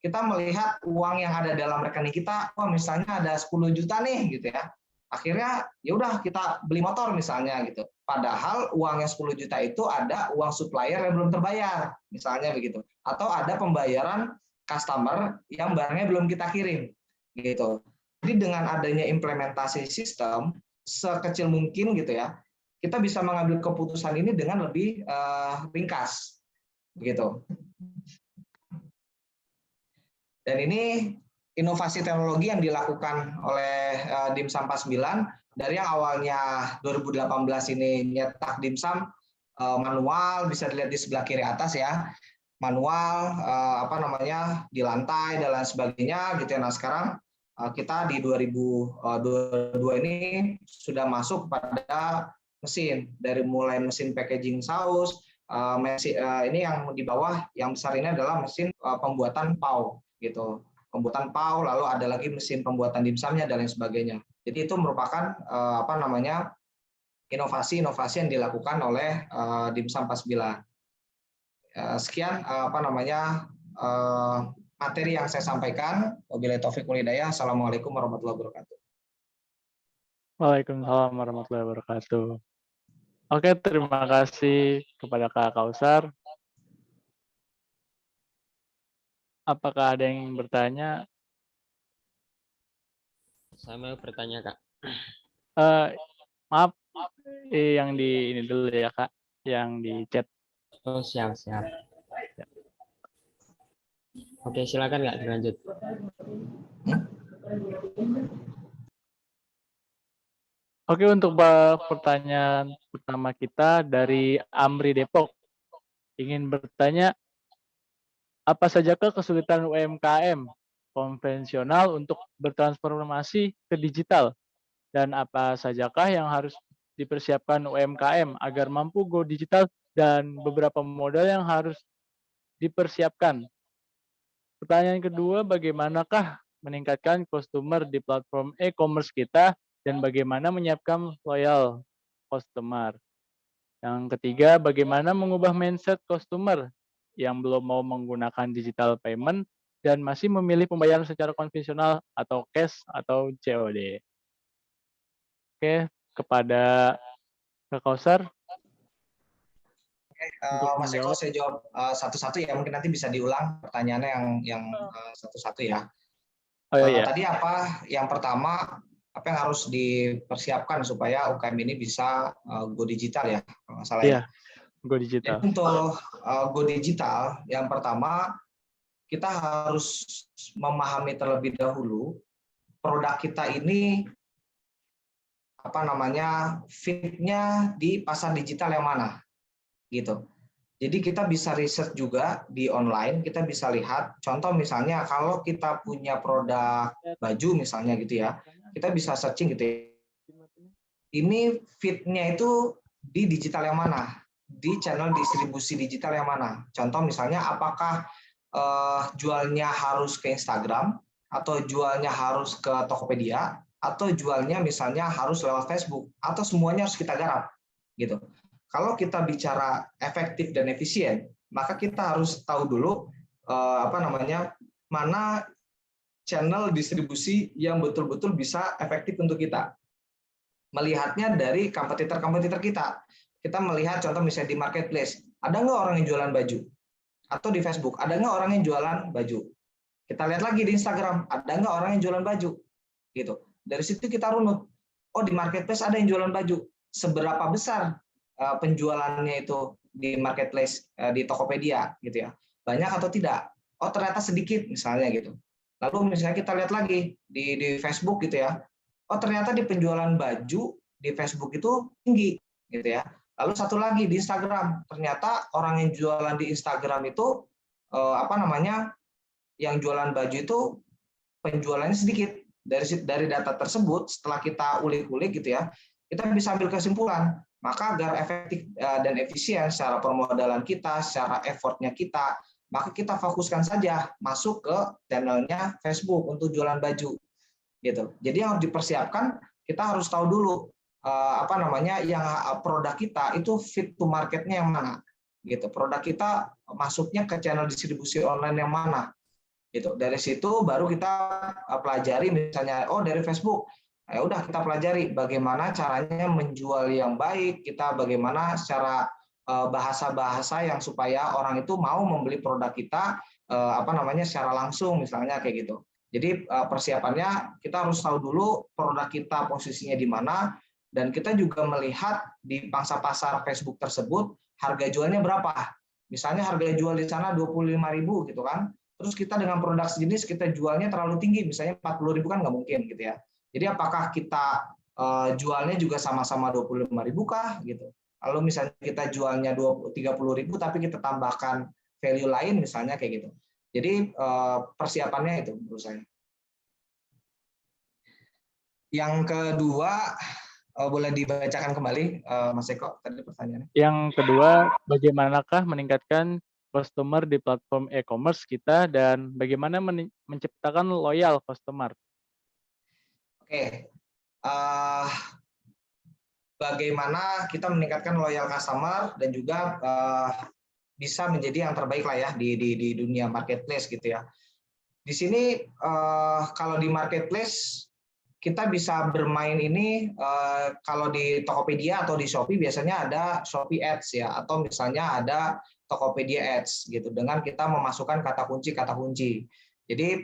kita melihat uang yang ada dalam rekening kita, wah misalnya ada 10 juta nih gitu ya. Akhirnya ya udah kita beli motor misalnya gitu. Padahal uang yang 10 juta itu ada uang supplier yang belum terbayar, misalnya begitu. Atau ada pembayaran customer yang barangnya belum kita kirim gitu. Jadi dengan adanya implementasi sistem sekecil mungkin gitu ya, kita bisa mengambil keputusan ini dengan lebih ringkas begitu. Dan ini inovasi teknologi yang dilakukan oleh Dimsum 49 dari yang awalnya 2018 ini nyetak dimsum manual, bisa dilihat di sebelah kiri atas ya, manual di lantai dan lain sebagainya gitu ya. Nah sekarang kita di 2022 ini sudah masuk pada mesin, dari mulai mesin packaging saus, ini yang di bawah yang besar ini adalah mesin pembuatan pau gitu, pembuatan pau, lalu ada lagi mesin pembuatan dimsumnya dan lain sebagainya. Jadi itu merupakan inovasi-inovasi yang dilakukan oleh Dimsum 49. Sekian materi yang saya sampaikan. Wabillahi taufiq wal hidayah. Assalamualaikum warahmatullahi wabarakatuh. Waalaikumsalam warahmatullahi wabarakatuh. Oke, terima kasih kepada Kak Kausar. Apakah ada yang ingin bertanya? Saya mau bertanya, Kak. Maaf, yang di ini dulu ya, Kak, yang di chat. Oh, siap. Oke, silakan, Kak, dilanjut. Oke, untuk pertanyaan pertama kita dari Amri Depok. Ingin bertanya, apa sajakah kesulitan UMKM konvensional untuk bertransformasi ke digital? Dan apa sajakah yang harus dipersiapkan UMKM agar mampu go digital, dan beberapa modal yang harus dipersiapkan? Pertanyaan kedua, bagaimanakah meningkatkan customer di platform e-commerce kita dan bagaimana menyiapkan loyal customer? Yang ketiga, bagaimana mengubah mindset customer yang belum mau menggunakan digital payment dan masih memilih pembayaran secara konvensional atau cash atau COD. Oke, kepada Kak Kausar. Mas Eko, saya jawab satu-satu ya, mungkin nanti bisa diulang pertanyaannya yang satu-satu ya. Oh iya. Tadi apa yang pertama, apa yang harus dipersiapkan supaya UKM ini bisa go digital ya, kalau nggak salah ya. Go digital. Jadi untuk go digital, yang pertama kita harus memahami terlebih dahulu produk kita ini apa namanya fitnya di pasar digital yang mana, gitu. Jadi kita bisa riset juga di online, kita bisa lihat, contoh misalnya kalau kita punya produk baju misalnya gitu ya, kita bisa searching gitu ya. Ini fitnya itu di digital yang mana, di channel distribusi digital yang mana. Contoh misalnya apakah jualnya harus ke Instagram, atau jualnya harus ke Tokopedia, atau jualnya misalnya harus lewat Facebook, atau semuanya harus kita garap, gitu. Kalau kita bicara efektif dan efisien, maka kita harus tahu dulu mana channel distribusi yang betul-betul bisa efektif untuk kita. Melihatnya dari kompetitor-kompetitor kita. Kita melihat contoh misalnya di marketplace, ada nggak orang yang jualan baju? Atau di Facebook, ada nggak orang yang jualan baju? Kita lihat lagi di Instagram, ada nggak orang yang jualan baju? Gitu. Dari situ kita runut. Oh, di marketplace ada yang jualan baju. Seberapa besar penjualannya itu di marketplace, di Tokopedia gitu ya, banyak atau tidak? Oh, ternyata sedikit misalnya gitu. Lalu misalnya kita lihat lagi di Facebook gitu ya, oh ternyata di penjualan baju di Facebook itu tinggi gitu ya. Lalu satu lagi di Instagram, ternyata orang yang jualan di Instagram itu yang jualan baju itu penjualannya sedikit. Dari data tersebut, setelah kita ulik-ulik gitu ya, kita bisa ambil kesimpulan. Maka agar efektif dan efisien secara permodalan kita, secara effortnya kita, maka kita fokuskan saja masuk ke channelnya Facebook untuk jualan baju, gitu. Jadi yang harus dipersiapkan, kita harus tahu dulu yang produk kita itu fit to marketnya yang mana, gitu. Produk kita masuknya ke channel distribusi online yang mana, gitu. Dari situ baru kita pelajari misalnya, oh dari Facebook. Ya udah kita pelajari bagaimana caranya menjual yang baik, kita bagaimana secara bahasa-bahasa yang supaya orang itu mau membeli produk kita secara langsung misalnya kayak gitu. Jadi persiapannya kita harus tahu dulu produk kita posisinya di mana, dan kita juga melihat di pangsa pasar Facebook tersebut harga jualnya berapa. Misalnya harga jual di sana 25.000 gitu kan. Terus kita dengan produk sejenis kita jualnya terlalu tinggi, misalnya 40.000 kan nggak mungkin gitu ya. Jadi apakah kita jualnya juga sama-sama 25.000 kah gitu? Kalau misalnya kita jualnya 30.000 tapi kita tambahkan value lain misalnya kayak gitu. Jadi persiapannya itu menurut saya. Yang kedua boleh dibacakan kembali Mas Eko tadi pertanyaannya. Yang kedua, bagaimanakah meningkatkan customer di platform e-commerce kita dan bagaimana menciptakan loyal customer? Oke, bagaimana kita meningkatkan loyal customer dan juga bisa menjadi yang terbaik lah ya di dunia marketplace gitu ya. Di sini kalau di marketplace kita bisa bermain ini kalau di Tokopedia atau di Shopee biasanya ada Shopee Ads ya, atau misalnya ada Tokopedia Ads gitu dengan kita memasukkan kata kunci. Jadi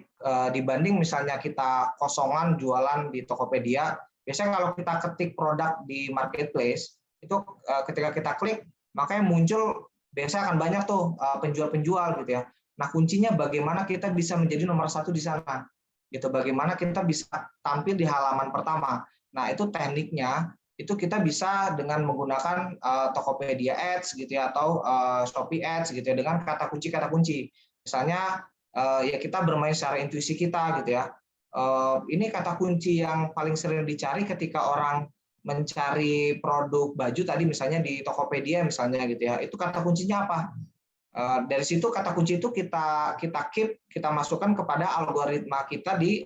dibanding misalnya kita kosongan jualan di Tokopedia, biasanya kalau kita ketik produk di marketplace, itu ketika kita klik, makanya muncul biasanya akan banyak tuh penjual-penjual gitu ya. Nah kuncinya bagaimana kita bisa menjadi nomor satu di sana, gitu. Bagaimana kita bisa tampil di halaman pertama. Nah itu tekniknya, itu kita bisa dengan menggunakan Tokopedia Ads gitu ya, atau Shopee Ads gitu ya, dengan kata kunci. Misalnya ya kita bermain secara intuisi kita gitu ya. Ini kata kunci yang paling sering dicari ketika orang mencari produk baju tadi misalnya di Tokopedia misalnya gitu ya. Itu kata kuncinya apa? Dari situ kata kunci itu kita keep, kita masukkan kepada algoritma kita di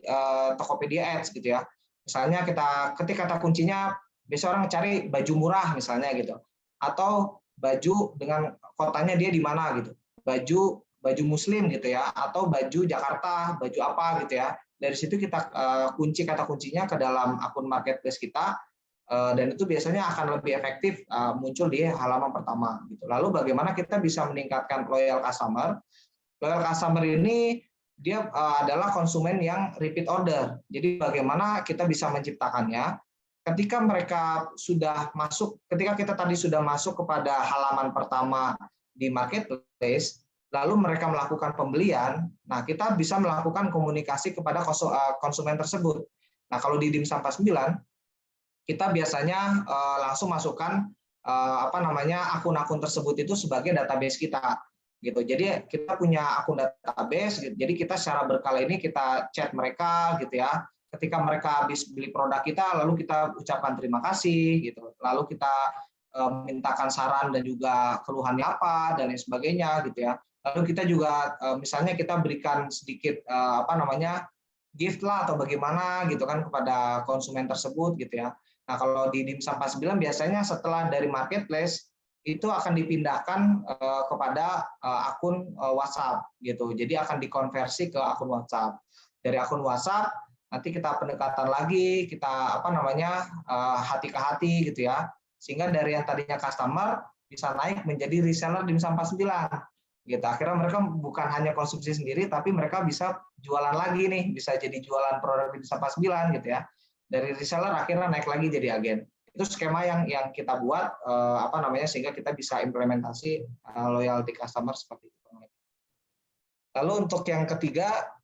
Tokopedia Ads gitu ya. Misalnya kita ketik kata kuncinya, biasa orang cari baju murah misalnya gitu. Atau baju dengan kotanya dia di mana gitu. Baju baju muslim gitu ya, atau baju Jakarta, baju apa gitu ya. Dari situ kita kunci kata kuncinya ke dalam akun marketplace kita, dan itu biasanya akan lebih efektif muncul di halaman pertama gitu. Lalu bagaimana kita bisa meningkatkan loyal customer? Loyal customer ini dia adalah konsumen yang repeat order. Jadi bagaimana kita bisa menciptakannya? Ketika mereka sudah masuk, ketika kita tadi sudah masuk kepada halaman pertama di marketplace, lalu mereka melakukan pembelian, nah kita bisa melakukan komunikasi kepada konsumen tersebut. Nah kalau di Dimsum 49, kita biasanya langsung masukkan akun-akun tersebut itu sebagai database kita. Gitu. Jadi kita punya akun database, gitu. Jadi kita secara berkala ini kita chat mereka, gitu ya. Ketika mereka habis beli produk kita, lalu kita ucapkan terima kasih, gitu. Lalu kita mintakan saran dan juga keluhannya apa dan lain sebagainya, gitu ya. Lalu kita juga misalnya kita berikan sedikit gift lah atau bagaimana, gitu kan kepada konsumen tersebut, gitu ya. Nah kalau di Dimsum 49 biasanya setelah dari marketplace itu akan dipindahkan kepada akun WhatsApp gitu. Jadi akan dikonversi ke akun WhatsApp. Dari akun WhatsApp nanti kita pendekatan lagi, kita hati ke hati gitu ya. Sehingga dari yang tadinya customer bisa naik menjadi reseller Dimsum 49. Gitu. Akhirnya mereka bukan hanya konsumsi sendiri tapi mereka bisa jualan lagi nih, bisa jadi jualan produk Dimsum 49 gitu ya. Dari reseller akhirnya naik lagi jadi agen. Itu skema yang kita buat sehingga kita bisa implementasi loyalty customer seperti itu. Lalu untuk yang ketiga,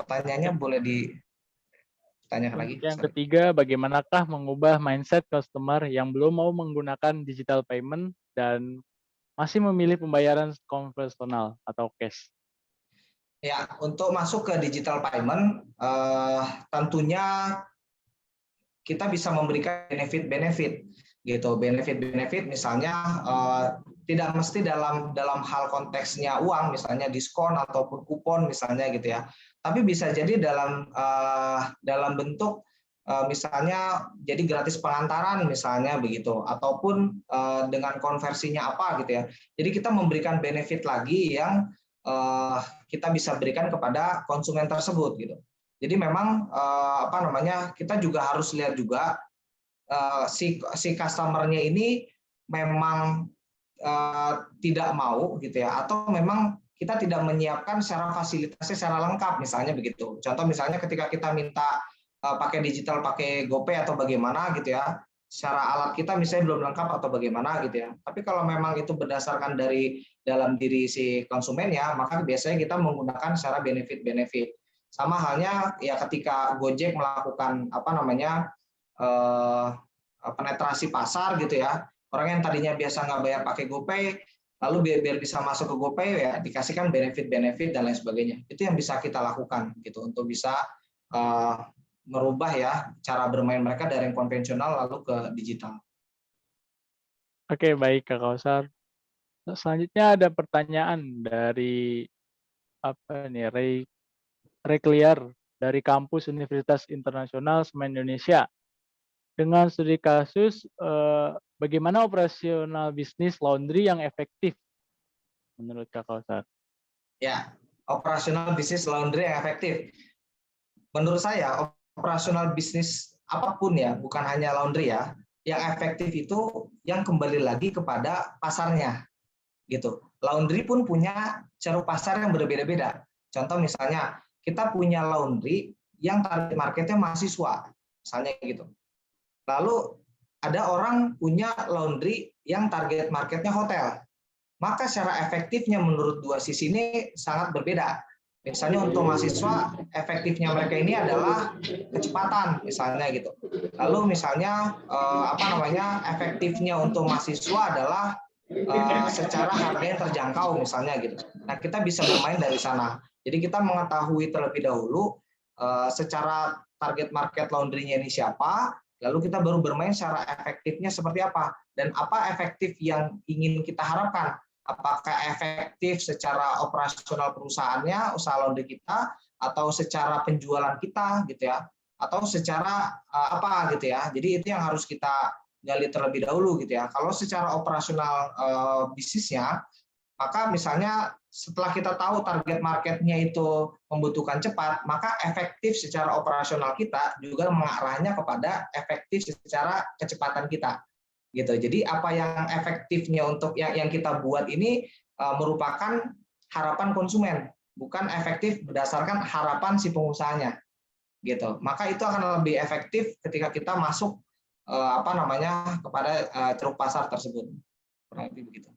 pertanyaannya boleh ditanyakan lagi. Yang ketiga, bagaimanakah mengubah mindset customer yang belum mau menggunakan digital payment dan masih memilih pembayaran konvensional atau cash? Ya, untuk masuk ke digital payment, tentunya kita bisa memberikan benefit-benefit gitu, benefit-benefit misalnya tidak mesti dalam hal konteksnya uang, misalnya diskon ataupun kupon misalnya gitu ya, tapi bisa jadi dalam bentuk misalnya jadi gratis pengantaran misalnya begitu, ataupun dengan konversinya apa gitu ya. Jadi kita memberikan benefit lagi yang kita bisa berikan kepada konsumen tersebut gitu. Jadi memang kita juga harus lihat juga si customer-nya ini memang tidak mau gitu ya, atau memang kita tidak menyiapkan secara fasilitasnya secara lengkap misalnya begitu. Contoh misalnya ketika kita minta pakai digital, pakai GoPay atau bagaimana gitu ya, secara alat kita misalnya belum lengkap atau bagaimana gitu ya. Tapi kalau memang itu berdasarkan dari dalam diri si konsumennya, maka biasanya kita menggunakan secara benefit-benefit. Sama halnya ya ketika Gojek melakukan penetrasi pasar gitu ya, orang yang tadinya biasa nggak bayar pakai GoPay, lalu biar bisa masuk ke GoPay ya dikasihkan benefit-benefit dan lain sebagainya. Itu yang bisa kita lakukan gitu untuk bisa merubah ya cara bermain mereka dari yang konvensional lalu ke digital. Oke, baik Kak Kausar. Selanjutnya ada pertanyaan dari Rekliar dari kampus Universitas Internasional Semen Indonesia. Dengan studi kasus, bagaimana operasional bisnis laundry yang efektif menurut Kak Kausar? Ya, operasional bisnis laundry yang efektif. Menurut saya, operasional bisnis apapun ya, bukan hanya laundry ya, yang efektif itu yang kembali lagi kepada pasarnya. Gitu. Laundry pun punya ceruk pasar yang berbeda-beda. Contoh misalnya, kita punya laundry yang target marketnya mahasiswa, misalnya gitu. Lalu ada orang punya laundry yang target marketnya hotel. Maka secara efektifnya menurut dua sisi ini sangat berbeda. Misalnya untuk mahasiswa, efektifnya mereka ini adalah kecepatan, misalnya gitu. Lalu misalnya efektifnya untuk mahasiswa adalah secara harga yang terjangkau, misalnya gitu. Nah, kita bisa bermain dari sana. Jadi kita mengetahui terlebih dahulu secara target market laundry-nya ini siapa, lalu kita baru bermain secara efektifnya seperti apa, dan apa efektif yang ingin kita harapkan. Apakah efektif secara operasional perusahaannya, usaha laundry kita, atau secara penjualan kita, gitu ya, atau secara apa gitu ya. Jadi itu yang harus kita gali terlebih dahulu gitu ya. Kalau secara operasional bisnisnya, Maka misalnya setelah kita tahu target marketnya itu membutuhkan cepat, maka efektif secara operasional kita juga mengarahnya kepada efektif secara kecepatan kita. Gitu. Jadi apa yang efektifnya untuk yang kita buat ini merupakan harapan konsumen, bukan efektif berdasarkan harapan si pengusahanya. Gitu. Maka itu akan lebih efektif ketika kita masuk kepada ceruk pasar tersebut. Kurang lebih begitu.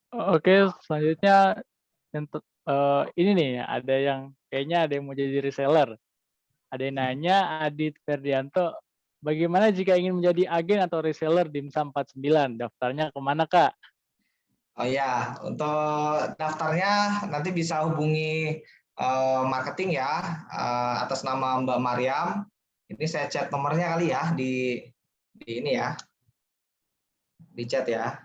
Oke, selanjutnya untuk ini nih ada yang kayaknya ada yang mau jadi reseller. Ada yang nanya, Adit Ferdianto, bagaimana jika ingin menjadi agen atau reseller Dimsum 49? Daftarnya kemana, Kak? Oh ya, untuk daftarnya nanti bisa hubungi marketing ya, atas nama Mbak Mariam. Ini saya chat nomornya kali ya di ini ya, di chat ya.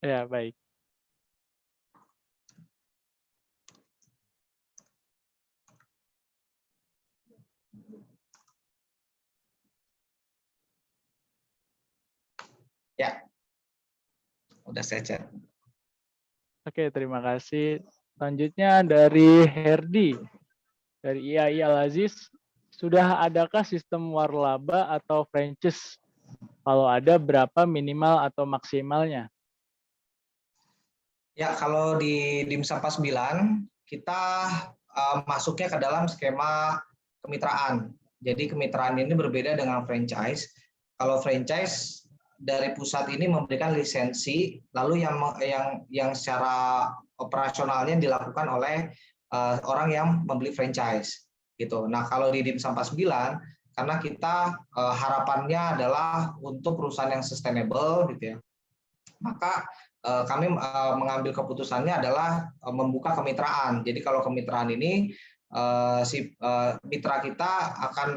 Ya, baik. Ya, udah saya chat. Oke, terima kasih. Selanjutnya dari Herdi, dari IAI Al-Aziz, sudah adakah sistem warlaba atau franchise? Kalau ada, berapa minimal atau maksimalnya? Ya, kalau di Dimsum 49 kita masuknya ke dalam skema kemitraan. Jadi kemitraan ini berbeda dengan franchise. Kalau franchise dari pusat ini memberikan lisensi, lalu yang secara operasionalnya dilakukan oleh orang yang membeli franchise. Gitu. Nah, kalau di Dimsum 49 karena kita harapannya adalah untuk perusahaan yang sustainable, gitu ya. Maka kami mengambil keputusannya adalah membuka kemitraan. Jadi kalau kemitraan ini mitra kita akan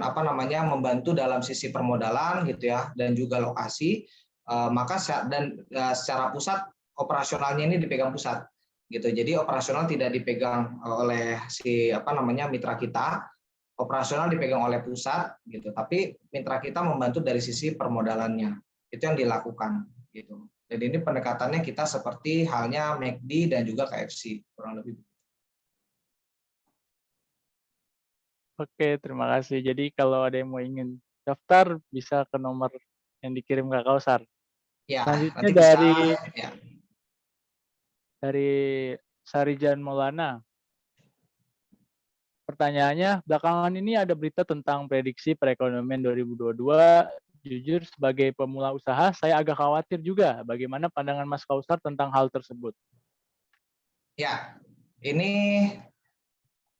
membantu dalam sisi permodalan gitu ya dan juga lokasi. Maka secara pusat operasionalnya ini dipegang pusat gitu. Jadi operasional tidak dipegang oleh mitra kita. Operasional dipegang oleh pusat gitu. Tapi mitra kita membantu dari sisi permodalannya. Itu yang dilakukan gitu. Jadi ini pendekatannya kita seperti halnya McD dan juga KFC, kurang lebih. Oke, terima kasih. Jadi kalau ada yang mau ingin daftar, bisa ke nomor yang dikirim ke Kausar. Ya, selanjutnya nanti bisa, dari Sarijan Maulana. Pertanyaannya, belakangan ini ada berita tentang prediksi perekonomian 2022. Jujur sebagai pemula usaha, saya agak khawatir juga bagaimana pandangan Mas Kausar tentang hal tersebut. Ya, ini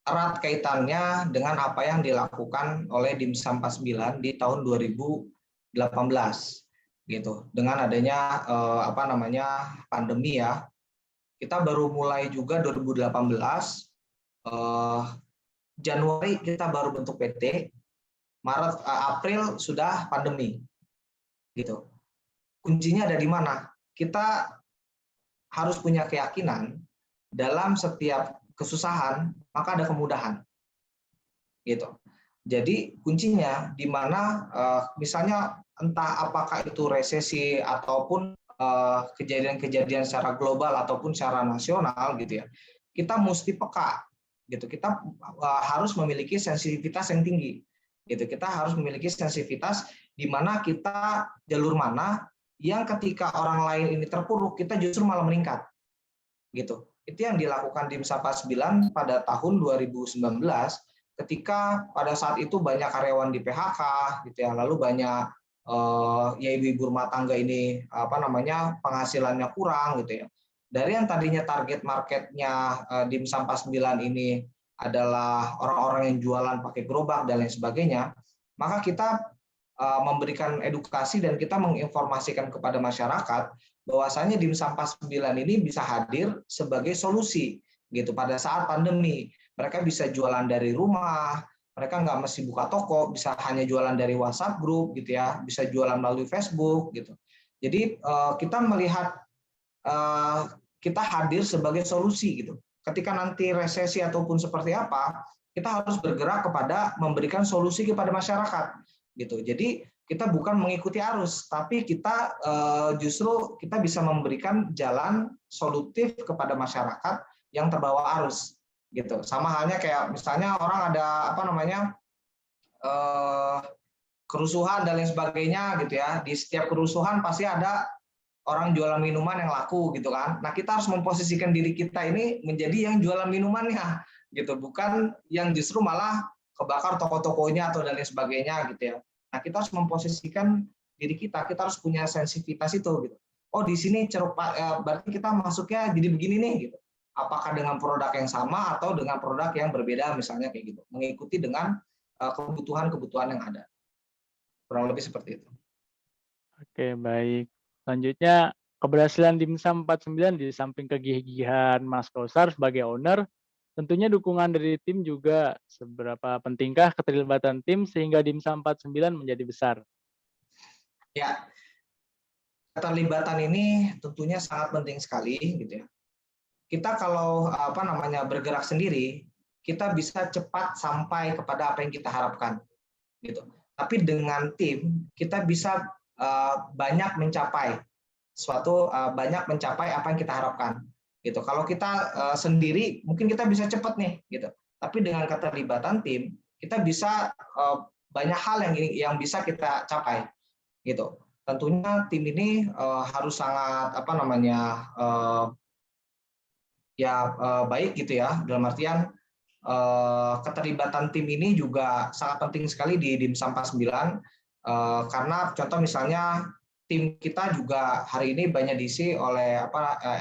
erat kaitannya dengan apa yang dilakukan oleh Dimsum 49 di tahun 2018 gitu. Dengan adanya pandemi ya. Kita baru mulai juga 2018 Januari kita baru bentuk PT, Maret April sudah pandemi. Gitu. Kuncinya ada di mana? Kita harus punya keyakinan dalam setiap kesusahan maka ada kemudahan. Gitu. Jadi kuncinya di mana misalnya entah apakah itu resesi ataupun kejadian-kejadian secara global ataupun secara nasional gitu ya. Kita mesti peka gitu. Kita harus memiliki sensitivitas yang tinggi. Gitu. Kita harus memiliki sensitivitas di mana kita jalur mana yang ketika orang lain ini terpuruk kita justru malah meningkat. Gitu. Itu yang dilakukan Dimsum 49 pada tahun 2019 ketika pada saat itu banyak karyawan di PHK gitu ya, lalu banyak ibu-ibu rumah tangga ini penghasilannya kurang gitu ya. Dari yang tadinya target marketnya Dimsum 49 ini adalah orang-orang yang jualan pakai gerobak dan lain sebagainya, maka kita memberikan edukasi dan kita menginformasikan kepada masyarakat bahwasanya Dimsum 49 ini bisa hadir sebagai solusi gitu pada saat pandemi. Mereka bisa jualan dari rumah, mereka nggak mesti buka toko, bisa hanya jualan dari WhatsApp group gitu ya, bisa jualan melalui Facebook gitu. Jadi kita melihat kita hadir sebagai solusi gitu. Ketika nanti resesi ataupun seperti apa, kita harus bergerak kepada memberikan solusi kepada masyarakat gitu. Jadi kita bukan mengikuti arus, tapi kita justru kita bisa memberikan jalan solutif kepada masyarakat yang terbawa arus, gitu. Sama halnya kayak misalnya orang ada apa namanya kerusuhan dan lain sebagainya, gitu ya. Di setiap kerusuhan pasti ada orang jualan minuman yang laku, gitu kan. Nah, kita harus memposisikan diri kita ini menjadi yang jualan minumannya, gitu, bukan yang justru malah kebakar toko-tokonya atau dan lain sebagainya, gitu ya. Nah, kita harus memposisikan diri kita harus punya sensitivitas itu, gitu. Oh, di sini ceruk berarti kita masuknya jadi begini nih, gitu. Apakah dengan produk yang sama atau dengan produk yang berbeda, misalnya kayak gitu. Mengikuti dengan kebutuhan-kebutuhan yang ada. Kurang lebih seperti itu. Oke, baik. Selanjutnya, keberhasilan Dimsum 49 di samping kegigihan Mas Kausar sebagai owner, tentunya dukungan dari tim juga. Seberapa pentingkah keterlibatan tim sehingga Dimsum 49 menjadi besar? Ya, keterlibatan ini tentunya sangat penting sekali, gitu ya. Kita kalau bergerak sendiri, kita bisa cepat sampai kepada apa yang kita harapkan, gitu. Tapi dengan tim, kita bisa banyak mencapai banyak mencapai apa yang kita harapkan, gitu. Kalau kita sendiri, mungkin kita bisa cepat nih, gitu. Tapi dengan keterlibatan tim, kita bisa banyak hal yang bisa kita capai, gitu. Tentunya tim ini harus sangat baik, gitu ya. Dalam artian keterlibatan tim ini juga sangat penting sekali di Dimsum 49, karena contoh misalnya tim kita juga hari ini banyak diisi oleh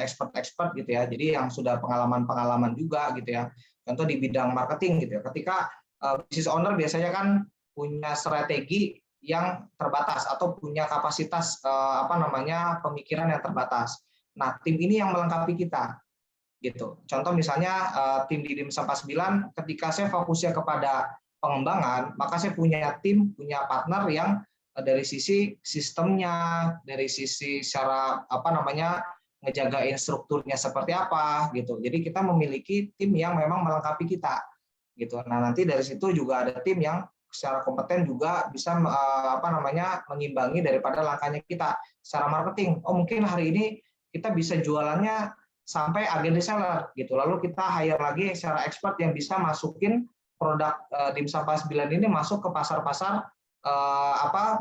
expert-expert, gitu ya. Jadi yang sudah pengalaman-pengalaman juga, gitu ya. Contoh di bidang marketing, gitu ya. Ketika business owner biasanya kan punya strategi yang terbatas atau punya kapasitas pemikiran yang terbatas. Nah, tim ini yang melengkapi kita, gitu. Contoh misalnya tim di Dimsum 49, ketika saya fokusnya kepada pengembangan, maka saya punya tim, punya partner yang dari sisi sistemnya, dari sisi secara ngejagain strukturnya seperti apa, gitu. Jadi kita memiliki tim yang memang melengkapi kita, gitu. Nah, nanti dari situ juga ada tim yang secara kompeten juga bisa mengimbangi daripada langkahnya kita secara marketing. Oh, mungkin hari ini kita bisa jualannya sampai agen reseller, gitu. Lalu kita hire lagi secara expert yang bisa masukin produk Dimsum 49 ini masuk ke pasar-pasar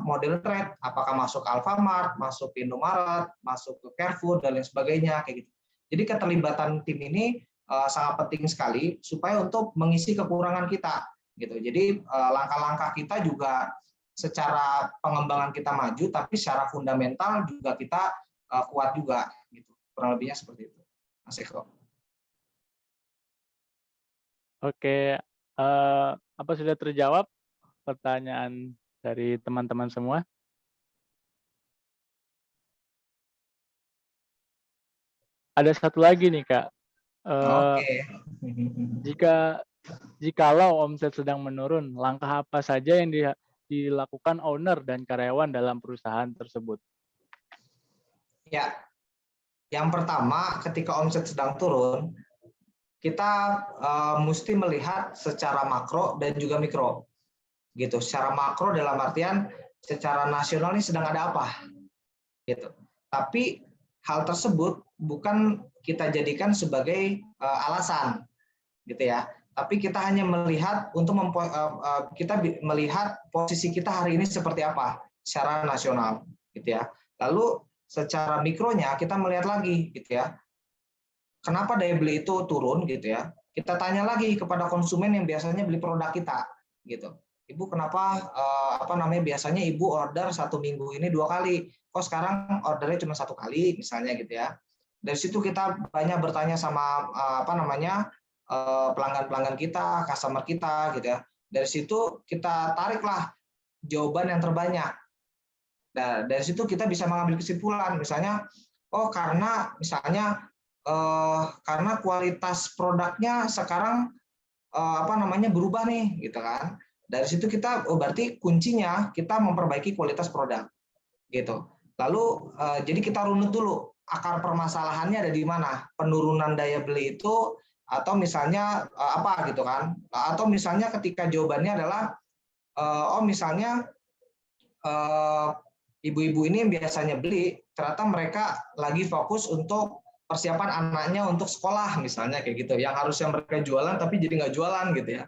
modern trade, apakah masuk ke Alfamart, masuk ke Indomaret, masuk ke Carrefour dan lain sebagainya, kayak gitu. Jadi keterlibatan tim ini sangat penting sekali supaya untuk mengisi kekurangan kita, gitu. Jadi langkah-langkah kita juga secara pengembangan kita maju, tapi secara fundamental juga kita kuat juga, gitu. Kurang lebihnya seperti itu, Mas Eko. Oke, apa sudah terjawab pertanyaan dari teman-teman semua? Ada satu lagi nih, Kak. Oke. Jikalau omset sedang menurun, langkah apa saja yang dilakukan owner dan karyawan dalam perusahaan tersebut? Ya, yang pertama ketika omset sedang turun, kita mesti melihat secara makro dan juga mikro, gitu. Secara makro dalam artian secara nasional ini sedang ada apa, gitu. Tapi hal tersebut bukan kita jadikan sebagai alasan, gitu ya. Tapi kita hanya melihat kita melihat posisi kita hari ini seperti apa secara nasional, gitu ya. Lalu secara mikronya kita melihat lagi, gitu ya. Kenapa daya beli itu turun, gitu ya? Kita tanya lagi kepada konsumen yang biasanya beli produk kita, gitu. Ibu kenapa biasanya ibu order 1 minggu ini 2 kali, kok sekarang ordernya cuma 1 kali, misalnya, gitu ya. Dari situ kita banyak bertanya sama pelanggan-pelanggan kita, customer kita, gitu ya. Dari situ kita tariklah jawaban yang terbanyak. Nah, dari situ kita bisa mengambil kesimpulan, misalnya, oh karena kualitas produknya sekarang berubah nih, gitu kan. Dari situ kita berarti kuncinya kita memperbaiki kualitas produk, gitu. Lalu jadi kita runut dulu akar permasalahannya ada di mana, penurunan daya beli itu atau misalnya apa, gitu kan. Atau misalnya ketika jawabannya adalah misalnya ibu-ibu ini yang biasanya beli, ternyata mereka lagi fokus untuk persiapan anaknya untuk sekolah misalnya kayak gitu, yang harusnya mereka jualan tapi jadi nggak jualan gitu ya.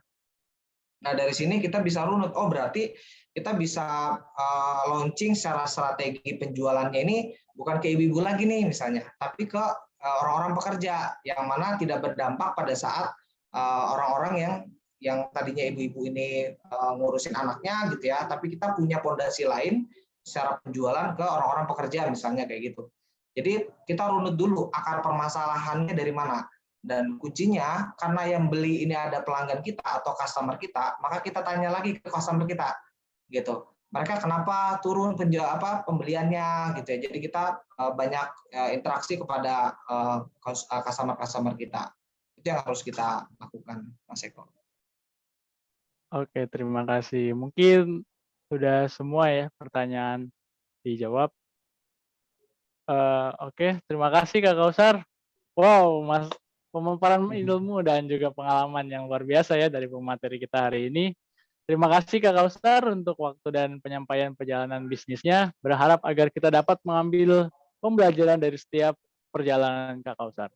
Nah dari sini kita bisa runut, oh berarti kita bisa launching secara strategi penjualannya ini bukan ke ibu-ibu lagi nih misalnya, tapi ke orang-orang pekerja yang mana tidak berdampak pada saat orang-orang yang tadinya ibu-ibu ini ngurusin anaknya gitu ya, tapi kita punya fondasi lain secara penjualan ke orang-orang pekerja misalnya kayak gitu. Jadi kita runut dulu akar permasalahannya dari mana. Dan kuncinya karena yang beli ini ada pelanggan kita atau customer kita, maka kita tanya lagi ke customer kita gitu. Mereka kenapa turun pembeliannya gitu ya. Jadi kita banyak interaksi kepada customer kita. Itu yang harus kita lakukan, Mas Eko. Oke, terima kasih. Mungkin sudah semua ya pertanyaan dijawab. Oke, terima kasih Kak Kausar. Wow, Mas, pemaparan ilmu dan juga pengalaman yang luar biasa ya dari pemateri kita hari ini. Terima kasih Kak Kausar untuk waktu dan penyampaian perjalanan bisnisnya. Berharap agar kita dapat mengambil pembelajaran dari setiap perjalanan Kak Kausar.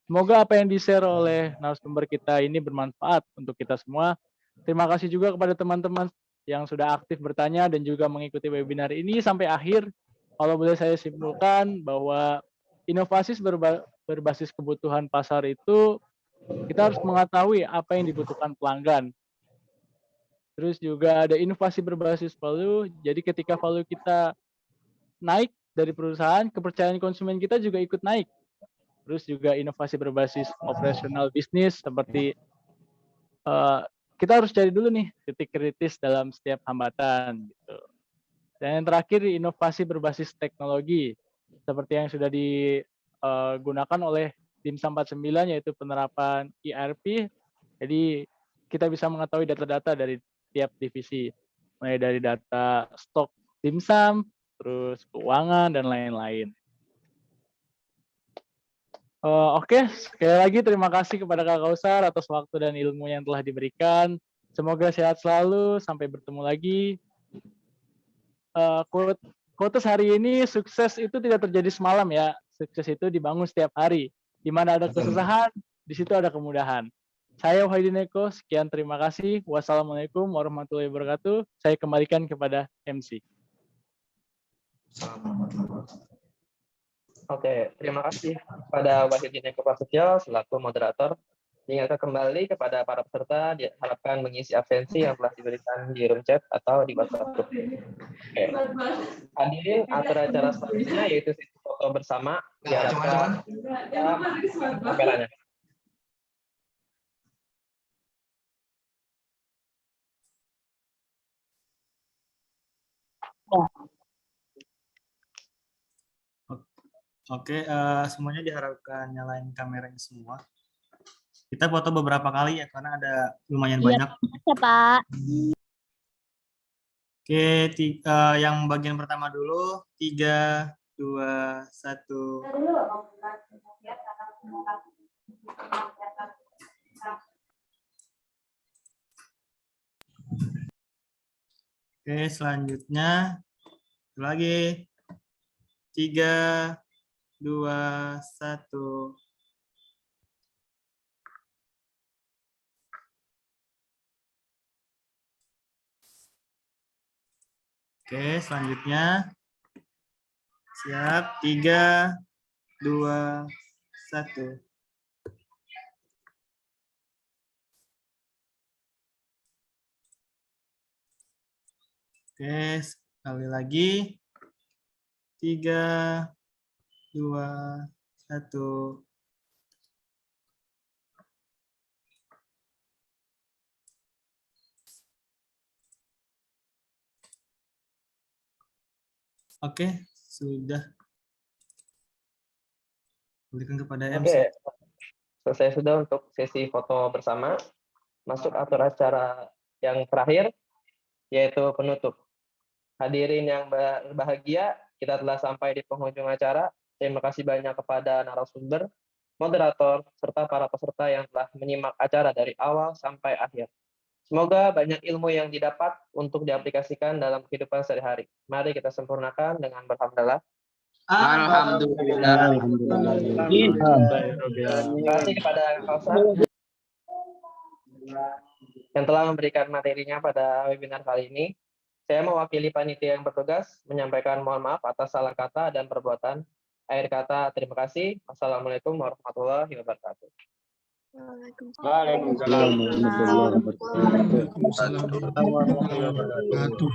Semoga apa yang di-share oleh narasumber kita ini bermanfaat untuk kita semua. Terima kasih juga kepada teman-teman yang sudah aktif bertanya dan juga mengikuti webinar ini sampai akhir. Kalau boleh saya simpulkan bahwa inovasi berbasis kebutuhan pasar itu kita harus mengetahui apa yang dibutuhkan pelanggan. Terus juga ada inovasi berbasis value. Jadi ketika value kita naik dari perusahaan, kepercayaan konsumen kita juga ikut naik. Terus juga inovasi berbasis operasional bisnis seperti kita harus cari dulu nih titik kritis dalam setiap hambatan gitu. Dan yang terakhir inovasi berbasis teknologi seperti yang sudah digunakan oleh DIMSA 49 yaitu penerapan ERP. Jadi kita bisa mengetahui data-data dari tiap divisi, mulai dari data stok DIMSA, terus keuangan dan lain-lain. Oke, sekali lagi terima kasih kepada Kak Kausar atas waktu dan ilmu yang telah diberikan. Semoga sehat selalu, sampai bertemu lagi. Quotes hari ini, sukses itu tidak terjadi semalam ya. Sukses itu dibangun setiap hari. Di mana ada kesusahan, di situ ada kemudahan. Saya Wahidin Eko, sekian terima kasih. Wassalamualaikum warahmatullahi wabarakatuh. Saya kembalikan kepada MC. Oke, terima kasih kepada Wahidin Eko Prasetyo selaku moderator. Diingatkan kembali kepada para peserta diharapkan mengisi absensi yang telah diberikan di room chat atau di WhatsApp group. Oke. Hadirin acara selanjutnya yaitu sesi foto bersama. Diharapkan kameranya. Oke, semuanya diharapkan nyalain kameranya semua. Kita foto beberapa kali ya, karena ada lumayan banyak. Iya, Pak. Oke, yang bagian pertama dulu. 3, 2, 1. Oke, selanjutnya. Lagi. 3, 2, 1. Oke, selanjutnya. Siap. 3, 2, 1. Oke, sekali lagi. 3, 2, 1. Oke, sudah. Berikan kepada MC. Oke, selesai sudah untuk sesi foto bersama. Masuk atur acara yang terakhir, yaitu penutup. Hadirin yang berbahagia, kita telah sampai di penghujung acara. Terima kasih banyak kepada narasumber, moderator, serta para peserta yang telah menyimak acara dari awal sampai akhir. Semoga banyak ilmu yang didapat untuk diaplikasikan dalam kehidupan sehari-hari. Mari kita sempurnakan dengan berhamdalah. Alhamdulillah. Terima kasih kepada Kausar yang telah memberikan materinya pada webinar kali ini. Saya mewakili panitia yang bertugas menyampaikan mohon maaf atas salah kata dan perbuatan. Akhir kata, terima kasih. Wassalamualaikum warahmatullahi wabarakatuh. Waalaikumsalam warahmatullahi wabarakatuh.